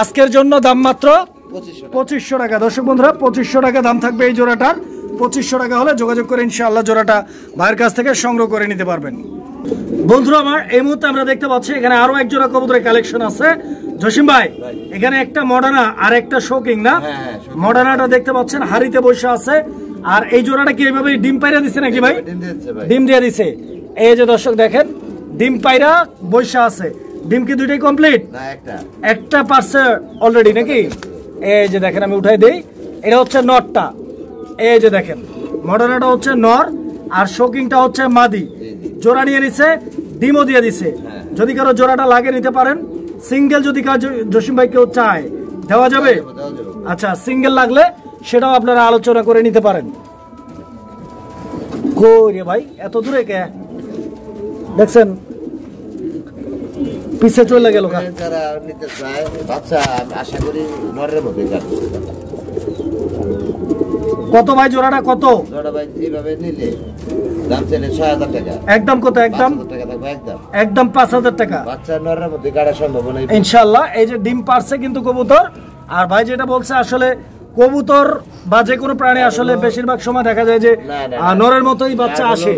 আজকের জন্য দাম মাত্র 2500 টাকা। দর্শক বন্ধুরা 2500 টাকা দাম থাকবে এই জোড়াটার। 2500 টাকা হলে যোগাযোগ করে ইনশাআল্লাহ জোড়াটা ভাইয়ের কাছ থেকে সংগ্রহ করে নিতে পারবেন। বন্ধুরা আমার এই মুহূর্তে আমরা দেখতে পাচ্ছি এখানে আরো এক জোড়া কবুতরের কালেকশন আছে। জসিম ভাই এখানে একটা মডার্না আর একটা শোকিং না? মডার্নাটা দেখতে পাচ্ছেন হাড়িতে বসে আছে, আর এই জোড়াটা কি এইভাবে ডিম পাইরা দিছে নাকি ভাই? ডিম দিয়ে দিছে। এই যে দর্শক দেখেন ডিম পাইরা বসে আছে। ডিম কি দুইটাই কমপ্লিট? একটা পারছে অলরেডি নাকি? এই যে দেখেন আমি উঠাই দেই, এটা হচ্ছে নরটা। এই যে দেখেন মডার্নাটা হচ্ছে নর আর শোকিংটা হচ্ছে মাদি। জোড়া নিয়ে নিছে, ডিমও দিয়ে দিছে। যদি কারো জোড়াটা লাগে নিতে পারেন। সিঙ্গেল যদি জসিম ভাই কেউ চায় দেওয়া যাবে? আচ্ছা সিঙ্গেল লাগলে সেটাও আপনারা আলোচনা করে নিতে পারেন। কই রে ভাই এত দূরে কে? দেখছেন পিছে চলে গেল। কত ভাই জোড়াটা কত? একদম কত? একদম 5000 টাকা ইনশাআল্লাহ। এই যে ডিম পারছে কিন্তু কবুতর। আর ভাই যেটা বলছে আসলে কবুতর বা যে কোনো প্রাণী আসলে বেশিরভাগ সময় দেখা যায় যে নরের মতোই বাচ্চা আসে।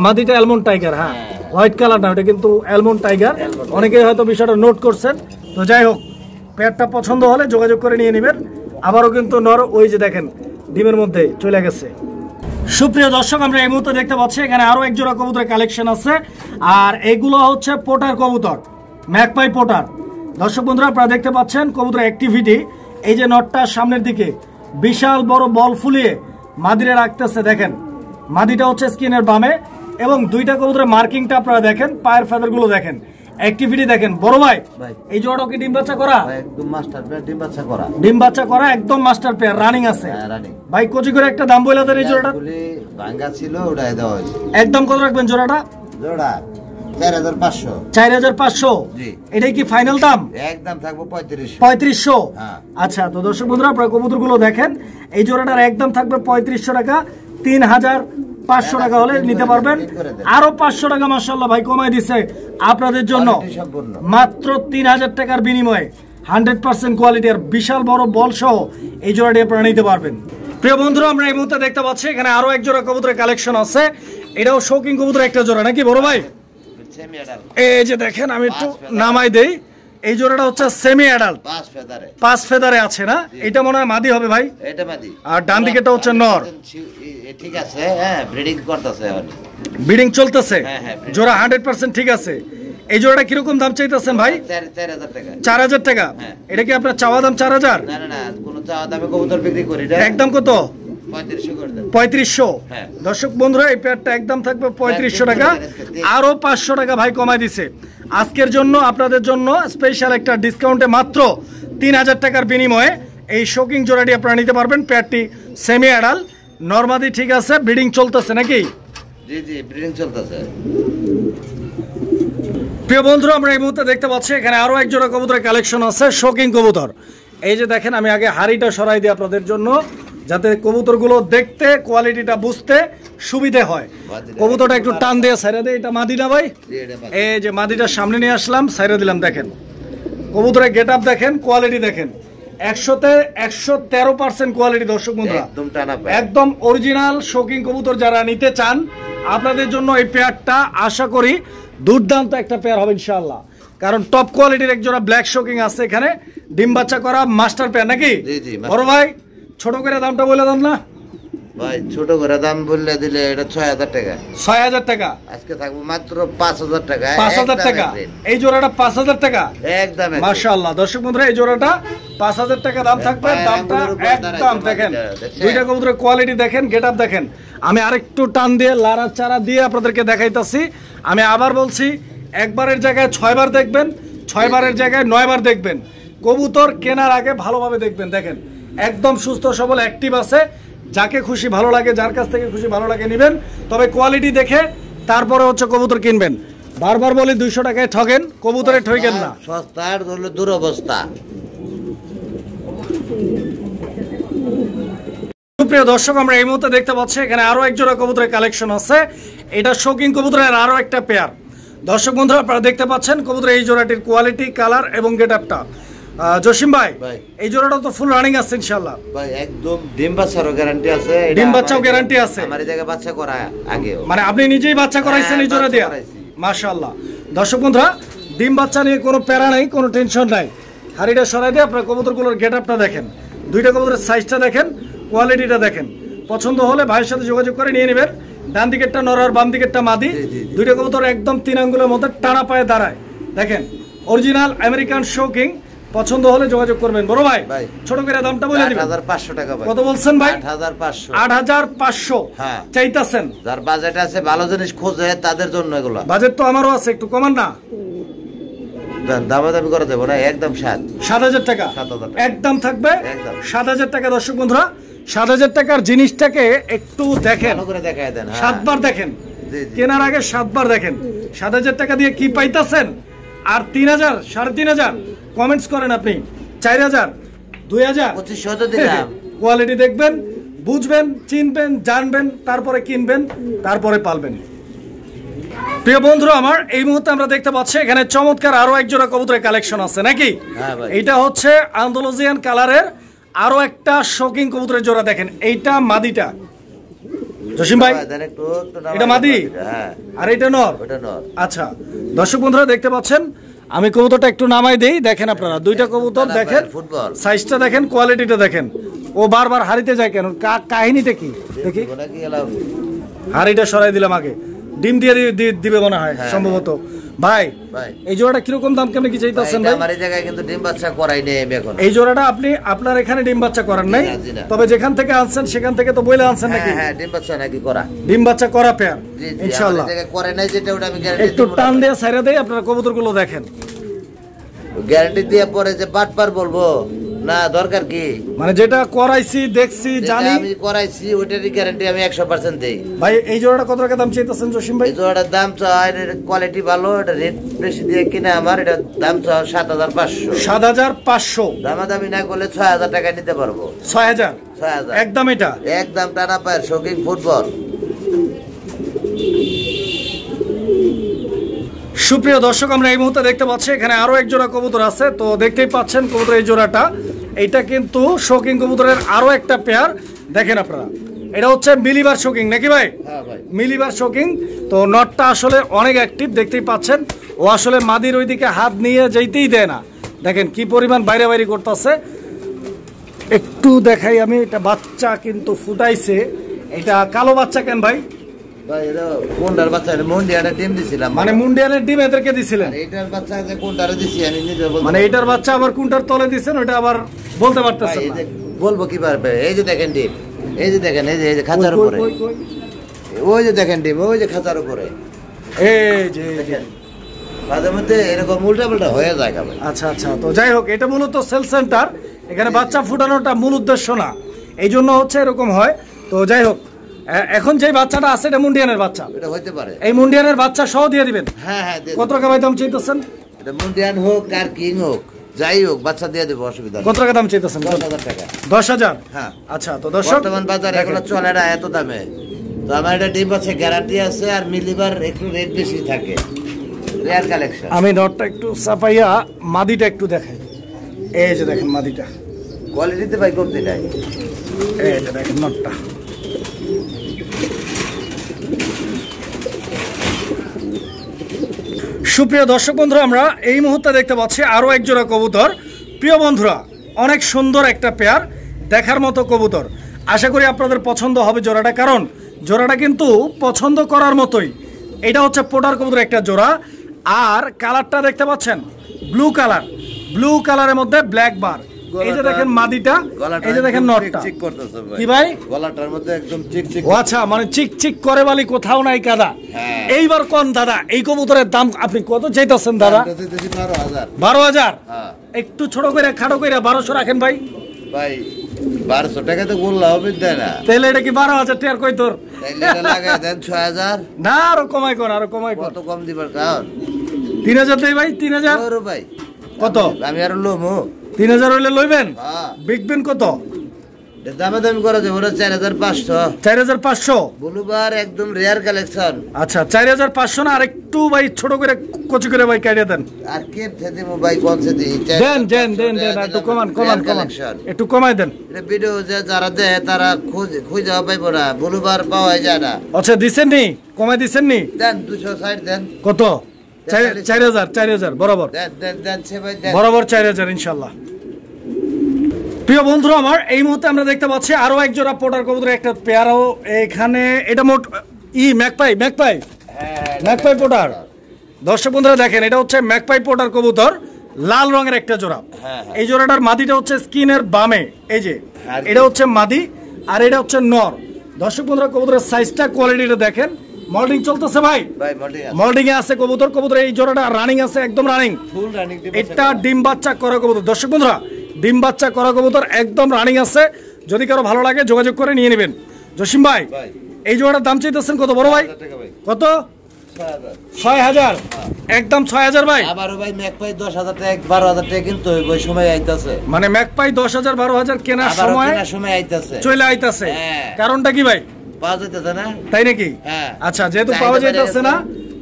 মাদিটা অ্যালমন্ড টাইগার। হ্যাঁ হোয়াইট কালার না, ওটা কিন্তু অ্যালমন্ড টাইগার। অনেকেই হয়তো বিষয়টা নোট করছেন। তো যাই হোক পেয়ারটা পছন্দ হলে যোগাযোগ করে নিয়ে নেবেন। আবারও কিন্তু নর ওই যে দেখেন ডিমের মধ্যে চলে গেছে। সুপ্রিয় দর্শক আমরা এই মুহূর্তে দেখতে পাচ্ছি এখানে আরো এক জোড়া কবুতরের কালেকশন আছে, আর এগুলো হচ্ছে পোটার কবুতর, ম্যাকপাই পোটার। দর্শক বন্ধুরা আপনারা দেখতে পাচ্ছেন কবুতরের অ্যাক্টিভিটি। এই যে নটটা সামনের দিকে বিশাল বড় বল ফুলিয়ে মাদিরে রাখতেছে। দেখেন মাদিটা হচ্ছে স্কিনের বামে, এবং দুইটা কবুতরের মার্কিংটা আপনারা দেখেন, পায়ের ফেদার গুলো দেখেন, অ্যাক্টিভিটি দেখেন। বড় ভাই এই জোড়াটা কি ডিম বাচ্চা করা? একদম মাস্টার পেয়ার, ডিম বাচ্চা করা একদম মাস্টার পেয়ার রানিং আছে। ভাই কোচি করে একটা দাম বলে দেন এই জোড়াটা। ভাঙা ছিল ওটা দেওয়া হয়েছে। একদম কত রাখবেন জোড়াটা? জোড়া 4500। 4500 এটাই কি ফাইনাল দাম? একদম থাকবে 3500। আচ্ছা তো দর্শক বন্ধুরা আপনারা কবুতর গুলো দেখেন, এই জোড়াটার একদম থাকবে 3500 টাকা। 3500 টাকা হলে নিতে পারবেন। আরো 500 টাকা মাশাআল্লাহ ভাই কমাই দিছে আপনাদের জন্য, মাত্র 3000 টাকার বিনিময়ে 100% কোয়ালিটির বিশাল বড় বল সহ এই জোড়াটি আপনারা নিতে পারবেন। প্রিয় বন্ধুরা আমরা এই মুহূর্তে দেখতে পাচ্ছি এখানে আরো এক জোড়া কবুতরের কালেকশন আছে। এটাও শৌকিং কবুতরের একটা জোড়া নাকি বড় ভাই? এই যে দেখেন আমি একটু নামাই দেই, এই জোড়াটা হচ্ছে সেমি অ্যাডাল্ট, 5 ফেদারে আছে না? এটা মনে হয় মাদি হবে ভাই। এটা মাদি। আর ডান দিকেটা হচ্ছে নর। ঠিক আছে, হ্যাঁ ব্রিডিং করতেছে, ব্রিডিং চলতেছে। জোড়া 100% ঠিক আছে। এই জোড়াটা কিরকম দাম চাইতেছেন ভাই? 4000 টাকা। 4000 টাকা। এটা কি আপনার চাওয়া দাম 4000? না না না, কোনো চাওয়া দামে কবুতর বিক্রি করি না। একদম কত? 3500 করে দেন। 3500। দর্শক বন্ধুরা এই পেয়ারটা একদম থাকবে 3500 টাকা। আরো 500 টাকা ভাই কমাই দিছে আজকের জন্য। আপনাদের জন্য স্পেশাল একটা ডিসকাউন্টে মাত্র 3000 টাকার বিনিময়ে এই শোকিং জোড়াটি আপনারা নিতে পারবেন। পেয়ারটি সেমি অ্যাডাল, নরমাদি ঠিক আছে, ব্রিডিং চলতেছে নাকি? জি জি ব্রিডিং চলতেছে। প্রিয় বন্ধুরা আমরা এই মুহূর্তে দেখতে পাচ্ছি এখানে আরো এক জোড়া কবুতরের কালেকশন আছে, শোকিং কবুতর। এই যে দেখেন আমি আগে হাড়িটা সরাই দিই আপনাদের জন্য, যাতে কবুতরগুলো দেখতে কোয়ালিটিটা বুঝতে সুবিধে হয়। কবুতরটা একটু টান দিয়ে সাইরা দেয়। এটা মাদি না ভাই? এই যে মাদিটা সামনে নিয়ে আসলাম, সাইরা দিলাম। দেখেন কবুতরের গেট আপ দেখেন, কোয়ালিটি দেখেন, 100তে 113% কোয়ালিটি। দর্শক বন্ধুরা একদম অরিজিনাল শৌকিং কবুতর যারা নিতে চান আপনাদের জন্য এই পেয়ারটা আশা করি দুর্দান্ত একটা পেয়ার হবে ইনশাআল্লাহ। কারণ টপ কোয়ালিটির একজোড়া ব্ল্যাক শোকিং আছে এখানে, ডিম বাচ্চা করা মাস্টার পেয়ার নাকি বড় ভাই? ছোট করে দামটা বলে দেন না ভাই। ছোট করে দাম বললে দিলে এটা 6000 টাকা। 6000 টাকা। আজকে থাকবো মাত্র 5000 টাকা। 5000 টাকা এই জোড়াটা 5000 টাকা একদম। মাশাআল্লাহ দর্শক বন্ধুরা এই জোড়াটা 5000 টাকা দাম থাকবে। দামটা একদম দেখেন, দুইটা কবুতরের কোয়ালিটি দেখেন, গেটআপ দেখেন। আমি আরেকটু টান দিয়ে লাড়া চারা দিয়ে আপনাদেরকে দেখাইতাছি। আমি আবার বলছি, একবারের জায়গায় 6 বার দেখবেন, 6 বারের জায়গায় 9 বার দেখবেন। কবুতর কেনার আগে ভালোভাবে দেখবেন। দেখেন একদম সুস্থ সবল অ্যাক্টিভ আছে। যাকে খুশি ভালো লাগে, যার কাছ থেকে খুশি ভালো লাগে নেবেন, তবে কোয়ালিটি দেখে তারপরে হচ্ছে কবুতর কিনবেন। বারবার বলি 200 টাকায় ঠকেন, কবুতরে ঠকেন না। সস্তার দুরবস্থা। সুপ্রিয় দর্শক, আমরা এই মুহূর্তে দেখতে পাচ্ছি এখানে আরো এক জোড়া কবুতরের কালেকশন আছে। এটা শৌকিং কবুতরের আরো একটা পেয়ার। দর্শক বন্ধুরা, আপনারা দেখতে পাচ্ছেন কবুতরের এই জোড়াটির কোয়ালিটি, কালার এবং গেটআপটা। জসিম ভাই, এই জোড়াটা তো ফুল রানিং আছে ইনশাআল্লাহ ভাই? একদম ডিম বাচ্চারও গ্যারান্টি আছে। ডিম বাচ্চাও গ্যারান্টি আছে? আমার এই জায়গায় বাচ্চা করা আগেও, মানে আপনি নিজেই বাচ্চা করাইছেন এই জোড়া দিয়া? মাশাআল্লাহ। দর্শক বন্ধুরা, ডিম বাচ্চা নিয়ে কোনো প্যারা নাই, কোনো টেনশন নাই। হাড়িটা সরাই দিয়ে আপনার কবুতরগুলোর গেটআপটা দেখেন, দুইটা কবুতরের সাইজটা দেখেন, কোয়ালিটিটা দেখেন। পছন্দ হলে ভাইয়ের সাথে যোগাযোগ করে নিয়ে নেবেন। ডান দিকেরটা নর আর বাম দিকেরটা মাদি, দুইটা কবুতর একদম 3 আঙ্গুলের মধ্যে টানা পায়ে দাঁড়ায়। দেখেন অরিজিনাল আমেরিকান শৌকিং। পছন্দ হলে যোগাযোগ করবেন। বড় ভাই, ছোট করে দামটা বলে দিবেন। 8500 টাকা ভাই। কত বলছেন ভাই? 8500। 8500 হ্যাঁ চাইতাছেন? যার বাজেট আছে, ভালো জিনিস খোঁজে, তাদের জন্য এগুলো। বাজেট তো আমারও আছে, একটু কমান না? দামাদামি করে দেবো না, একদম 7000 টাকা একদম থাকবে। 7000 টাকা। দর্শক বন্ধুরা, 7000 টাকার জিনিসটাকে একটু দেখেন, 7বার দেখেন, কেনার আগে 7বার দেখেন। 7000 টাকা দিয়ে কি পাইতাছেন? আর 3000, 3500 কমেন্টস করেন আপনি। 4000, 2000, 2500 দিলাম। কোয়ালিটি দেখবেন, বুঝবেন, চিনবেন, জানবেন, তারপরে কিনবেন, তারপরে পালবেন। প্রিয় বন্ধুরা আমার, এই মুহূর্তে আমরা দেখতে পাচ্ছি এখানে চমৎকার আরো এক জোড়া কবুতরের কালেকশন আছে নাকি? এইটা হচ্ছে আন্দালুজিয়ান কালারের আরো একটা শৌকিং কবুতরের জোড়া। দেখেন এইটা মাদিটা। জসিম ভাই, এটা মাদি আর এটা নর। আচ্ছা দর্শক বন্ধুরা, দেখতে পাচ্ছেন আমি কবুতরটা একটু নামাই দেই। দেখেন আপনারা দুইটা কবুতর দেখেন, সাইজটা দেখেন, কোয়ালিটিটা দেখেন। ও বারবার হারিতে যায় কেন? কাহিনীটা কি দেখি। হাড়িটা সরাই দিলাম আগে, ডিম দিয়ে দিবে মনে হয় সম্ভবত। ভাই এই জোড়াটা কিরকম দাম কেমন কি চাইতেছেন ভাই? আমার এই জায়গায় কিন্তু ডিম বাচ্চা করাই নেই এখন। এই জোড়াটা আপনি আপনার এখানে ডিম বাচ্চা করার নাই, তবে যেখান থেকে আনছেন সেখান থেকে তো বইলে আনছেন নাকি? হ্যাঁ ডিম বাচ্চা নাকি করা, ডিম বাচ্চা করা পেয়ার ইনশাআল্লাহ। করে নাই যেটা, ওটা আমি গ্যারান্টি একটু টান দিয়ে ছাইরা দেই, আপনারা কবুতরগুলো দেখেন। গ্যারান্টি দিয়ে পরে যে বাটপার বলবো না, দরকার কি? মানে যেটা করাইছি, দেখছি, জানি, আমি করাইছি, ওইটারই গ্যারান্টি আমি 100% দেই। ভাই এই জোড়াটা কত টাকা দাম চাইতেছেন জসিম ভাই? এই জোড়াটার দাম চাই, কোয়ালিটি ভালো, এটা রেট বেশি দিয়ে কিনে আমার, এটা দাম চাই 7500। 7500 দামাদামি না করলে 6000 টাকা নিতে পারবো। 6000 6000 একদম। এটা একদম টানা পায়ের শৌকিং ফুটবল। সুপ্রিয় দর্শক, আমরা এই মুহূর্তে দেখতে পাচ্ছি এখানে আরো এক জোড়া কবুতর আছে। তো দেখতেই পাচ্ছেন কবুতর এই জোড়াটা, এইটা কিন্তু শৌকিং কবুতরের আরো একটা পেয়ার। দেখেন আপনারা, এটা হচ্ছে মিলিবার শৌকিং নাকি ভাই? মিলিবার শৌকিং। তো নটটা আসলে অনেক অ্যাক্টিভ, দেখতেই পাচ্ছেন। ও আসলে মাদির ওইদিকে হাত নিয়ে যেতেই দেয় না। দেখেন কি পরিমাণ বাইরে বাইরে করতেছে। একটু দেখাই আমি, এটা বাচ্চা কিন্তু ফুটাইছে। এটা কালো বাচ্চা কেন ভাই? কোনটার বাচ্চা? মুন্ডিয়ানের ডিম দিছিলাম। মানে মুন্ডিয়ানের ডিম এদেরকে দিছিলেন? এটার বাচ্চা যে কোনটারে দিছি আমি নিজে বলবো। মানে এটার বাচ্চা আবার কোনটার তলে দিছেন ওটা আবার বলতে পারতেছেন না। বলবো কি পারবে? এই যে দেখেন ডিম, এই যে দেখেন, এই যে খাঁচার উপরে, ওই যে দেখেন ডিম, ওই যে খাঁচার উপরে, এই যে দেখেন। মাঝে মধ্যে এরকম উল্টা পাল্টা হয়ে যায়। আচ্ছা আচ্ছা, তো যাই হোক, এটা মূলত সেল সেন্টার, এখানে বাচ্চা ফুটানোটা মূল উদ্দেশ্য না, এই জন্য হচ্ছে এরকম হয়। তো যাই হোক, এখন যে বাচ্চাটা আছে এটা মুন্ডিয়ানের বাচ্চা, এটা হইতে পারে। এই মুন্ডিয়ানের বাচ্চা সহ দিয়ে দিবেন? হ্যাঁ হ্যাঁ। কত টাকা ভাই দাম চাইতেছেন? এটা মুন্ডিয়ান হোক আর কিং হোক, যাই হোক বাচ্চা দিয়ে দেবো, অসুবিধা নেই। কত টাকা দাম চাইতেছেন? 10,000 টাকা। 10,000? হ্যাঁ। আচ্ছা, তো দর্শক বর্তমান বাজারে এগুলো চলে না এত দামে। তো আমার এটা ডিম আছে, গ্যারান্টি আছে, আর মিলিবার একটু রেট বেশি থাকে। Rare collection. আমি নটটা একটু চাপাইয়া মাদিটা একটু দেখাই। এই যে দেখেন মাদিটা, কোয়ালিটিতে ভাই কমতি নাই। এই যে দেখেন নটটা। সুপ্রিয় দর্শক বন্ধুরা, আমরা এই মুহূর্তে দেখতে পাচ্ছি আরো এক জোড়া কবুতর। প্রিয় বন্ধুরা, অনেক সুন্দর একটা পেয়ার, দেখার মতো কবুতর। আশা করি আপনাদের পছন্দ হবে জোড়াটা, কারণ জোড়াটা কিন্তু পছন্দ করার মতোই। এটা হচ্ছে পোটার কবুতর একটা জোড়া, আর কালারটা দেখতে পাচ্ছেন ব্লু কালার, ব্লু কালারের মধ্যে ব্ল্যাক বার। এই যে দেখেন মাদিটা, এই যে দেখেন নটটা। কি ভাই? গলাটার মধ্যে একদম চিক চিক। ও আচ্ছা, মানে চিক চিক করে বলি কোথাও নাই কাদা। এইবার কোন দাদা এই কবুতরের দাম আপনি কত চাইতেছেন দাদা? 12,000। একটু ছোট করে খাটো করে 1200 রাখেন ভাই। ভাই 1200 টাকা তো বললা হবে না, তাহলে এটা কি 12,000 টাকার কই তোর? তাইলে এটা লাগায় দেন 6000। না, আরো কমাই কর, আরো কমাই কর। কত কম দিবার কারণ? 3000 দেই ভাই, 3000। ওরে ভাই কত? আমি আর লমু 3000 হইলে লইবেন? বিকবেন কত? দামাদামি করা যাবে ওরা 4500। 4500 ব্লুবার একদম রেয়ার কালেকশন। আচ্ছা 4500 না, আর একটু ভাই ছোট করে কচি করে ভাই কাটিয়ে দেন। আর কে থেকে মোবাইল কোন সে দিই দেন একটু কমান একটু কমাই দেন। এটা ভিডিও যে যারা দেয় তারা খুঁজে পাইবো না, ব্লুবার পাওয়া যায় না। আচ্ছা দিছেন নি, কমাই দিছেন নি? দেন 260 দেন। কত? 4000 বরাবর। দেন সে ভাই দেন বরাবর 4000 ইনশাআল্লাহ। প্রিয় বন্ধুরা আমার, এই মুহূর্তে আমরা দেখতে পাচ্ছি আরো এক জোড়া পোটার কবুতর, একটা পেয়ারও এখানে। এটা মোট ম্যাকপাই পোটার। দর্শক বন্ধুরা দেখেন, এটা হচ্ছে ম্যাকপাই পোটার কবুতর, লাল রঙের একটা জোড়া। এই জোড়াটার মাদিটা হচ্ছে স্কিনের বামে, এই যে এটা হচ্ছে মাদি আর এটা হচ্ছে নর। দর্শক বন্ধুরা কবুতরের সাইজটা কোয়ালিটিটা দেখেন। মল্ডিং চলতেছে ভাই, মল্ডিং এ আছে কবুতর। কবুতর এই জোড়াটা রানিং আছে, একদম রানিং, ফুল রানিং। এটা ডিম বাচ্চা করা কবুতর। দর্শক বন্ধুরা ডিম বাচ্চা করা কবুতর একদম রানিং আছে। যদি কারো ভালো লাগে যোগাযোগ করে নিয়ে নেবেন। জসিম ভাই এই জোড়াটার দাম চাইতেছেন কত বড় ভাই? কত? 6000। একদম 6000 ভাই। আবারো ভাই ম্যাকপাই 10000 টাকা 12000 টাকা কিন্তু ওই সময় আইতাছে। মানে ম্যাকপাই 10000 12000 কেনার সময় আইতাছে, চলে আইতাছে। কারণটা কি ভাই? পাওয়া যাইতেছে না, তাই নাকি? আচ্ছা যেহেতু পাওয়া যাইতেছে না,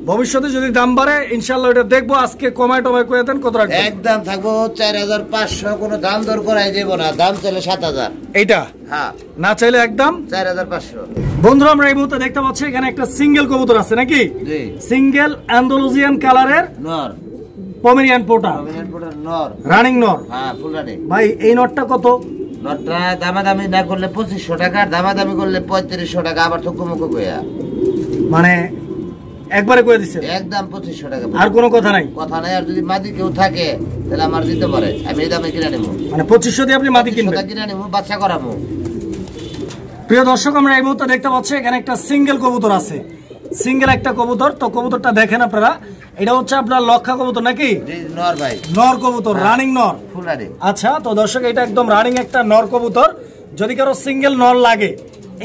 ভবিষ্যতে যদি দাম বাড়ে ইনশাআল্লাহ এটা দেখবো। আজকে কমায় টমায় কয়ে দেন, কত রাখবেন? একদম থাকবো 4500, কোনো দাম দর করাই দেব না। দাম চাইলে 7000। এইটা না চাইলে একদম 4500। বন্ধুরা আমরা এই মুহূর্তে দেখতে পাচ্ছি এখানে একটা সিঙ্গেল কবুতর আছে নাকি? সিঙ্গেল অ্যান্ডালুজিয়ান কালারের নর পমেরিয়ান পোটা, নর রানিং নর। Full running. ভাই এই নটটা কত? নটটা দামাদামি না করলে 2500 টাকা, দামাদামি করলে 3500 টাকা। আবার থুকুমুকু কইয়া মানে একবারে কয়ে দিচ্ছেন একদম 2500 টাকা। আর কোনো কথা নাই? কথা নাই। আর যদি মাদি কেউ থাকে তাহলে আমার দিতে পারে, আমি এই দামে কিনে নেবো। মানে 2500 দিয়ে আপনি মাদি কিনবেন? কিনে নেবো, বাচ্চা করাবো। প্রিয় দর্শক আমরা এই মুহূর্তে দেখতে পাচ্ছি এখানে একটা সিঙ্গেল কবুতর আছে, সিঙ্গেল একটা কবুতর। তো কবুতরটা দেখেন আপনারা, এটা হচ্ছে আপনার লক্ষা কবুতর নাকি? নর ভাই, নর কবুতর, রানিং নর, ফুল রানিং। আচ্ছা তো দর্শক এটা একদম রানিং একটা নর কবুতর। যদি কারো সিঙ্গেল নর লাগে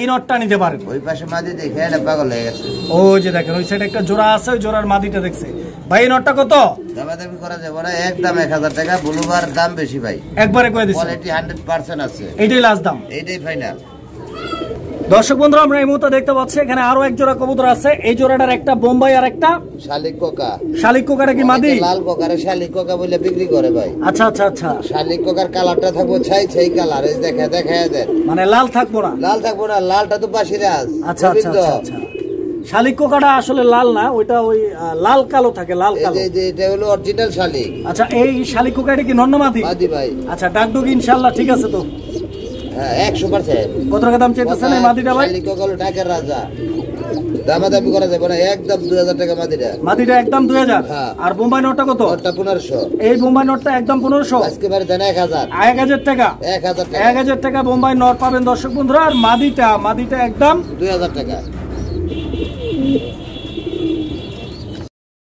এই নটটা নিতে পারেন। ওই পাশে মাদি দেখে এটা পাগল হয়ে গেছে। ওই যে দেখেন ওই সাইডে একটা জোড়া আছে, ওই জোড়ার মাদিটা দেখছে। ভাই এই নটটা কত? দামাদামি করা যাবে না, একদম 1000 টাকা। ব্লুবার দাম বেশি ভাই, একবারে কয়ে দিচ্ছি। কোয়ালিটি 100% আছে। এইটাই লাস্ট দাম, এইটাই ফাইনাল। দর্শক বন্ধুরা আমরা এই মুহূর্তে দেখতে পাচ্ছি এখানে আরো এক জোড়া কবুতর আছে। এই জোড়াটার একটা বোম্বাই আর একটা শালিক কোকা। শালিক কোকাটা কি মাদি? লাল কোকারে শালিক কোকা বলে বিক্রি করে ভাই। আচ্ছা আচ্ছা আচ্ছা। শালিক কোকার কালারটা থাকবে ছাই কালার, এই দেখা দেন। মানে লাল থাকবো না? লাল থাকবো না, লালটা তো বাসিরাজ। আচ্ছা আচ্ছা আচ্ছা। শালিক কোকাটা আসলে লাল না, ওইটা ওই লাল কালো থাকে, লাল কালো। এটা হলো অরিজিনাল শালিক। আচ্ছা এই শালিক কোকাটা কি নর না মাদি? মাদি ভাই। আচ্ছা ডাকডুক ইনশাআল্লাহ ঠিক আছে তো? 100%। কত টাকা দাম চাইতেছেন এই মাদিটা ভাই? শালিক কোকা হলো ঢাকার রাজা, দামাদামি করা যাবে না, একদম 2000 টাকা মাদিটা। মাদিটা একদম 2000। আর বোম্বাই নটটা কত? নটটা 1500। এই বোম্বাই নটটা একদম 1500। আজকে বারে দেন 1000। 1000 টাকা। 1000 টাকা। 1000 টাকা বোম্বাই নট পাবেন দর্শক বন্ধুরা। আর মাদিটা একদম 2000 টাকা।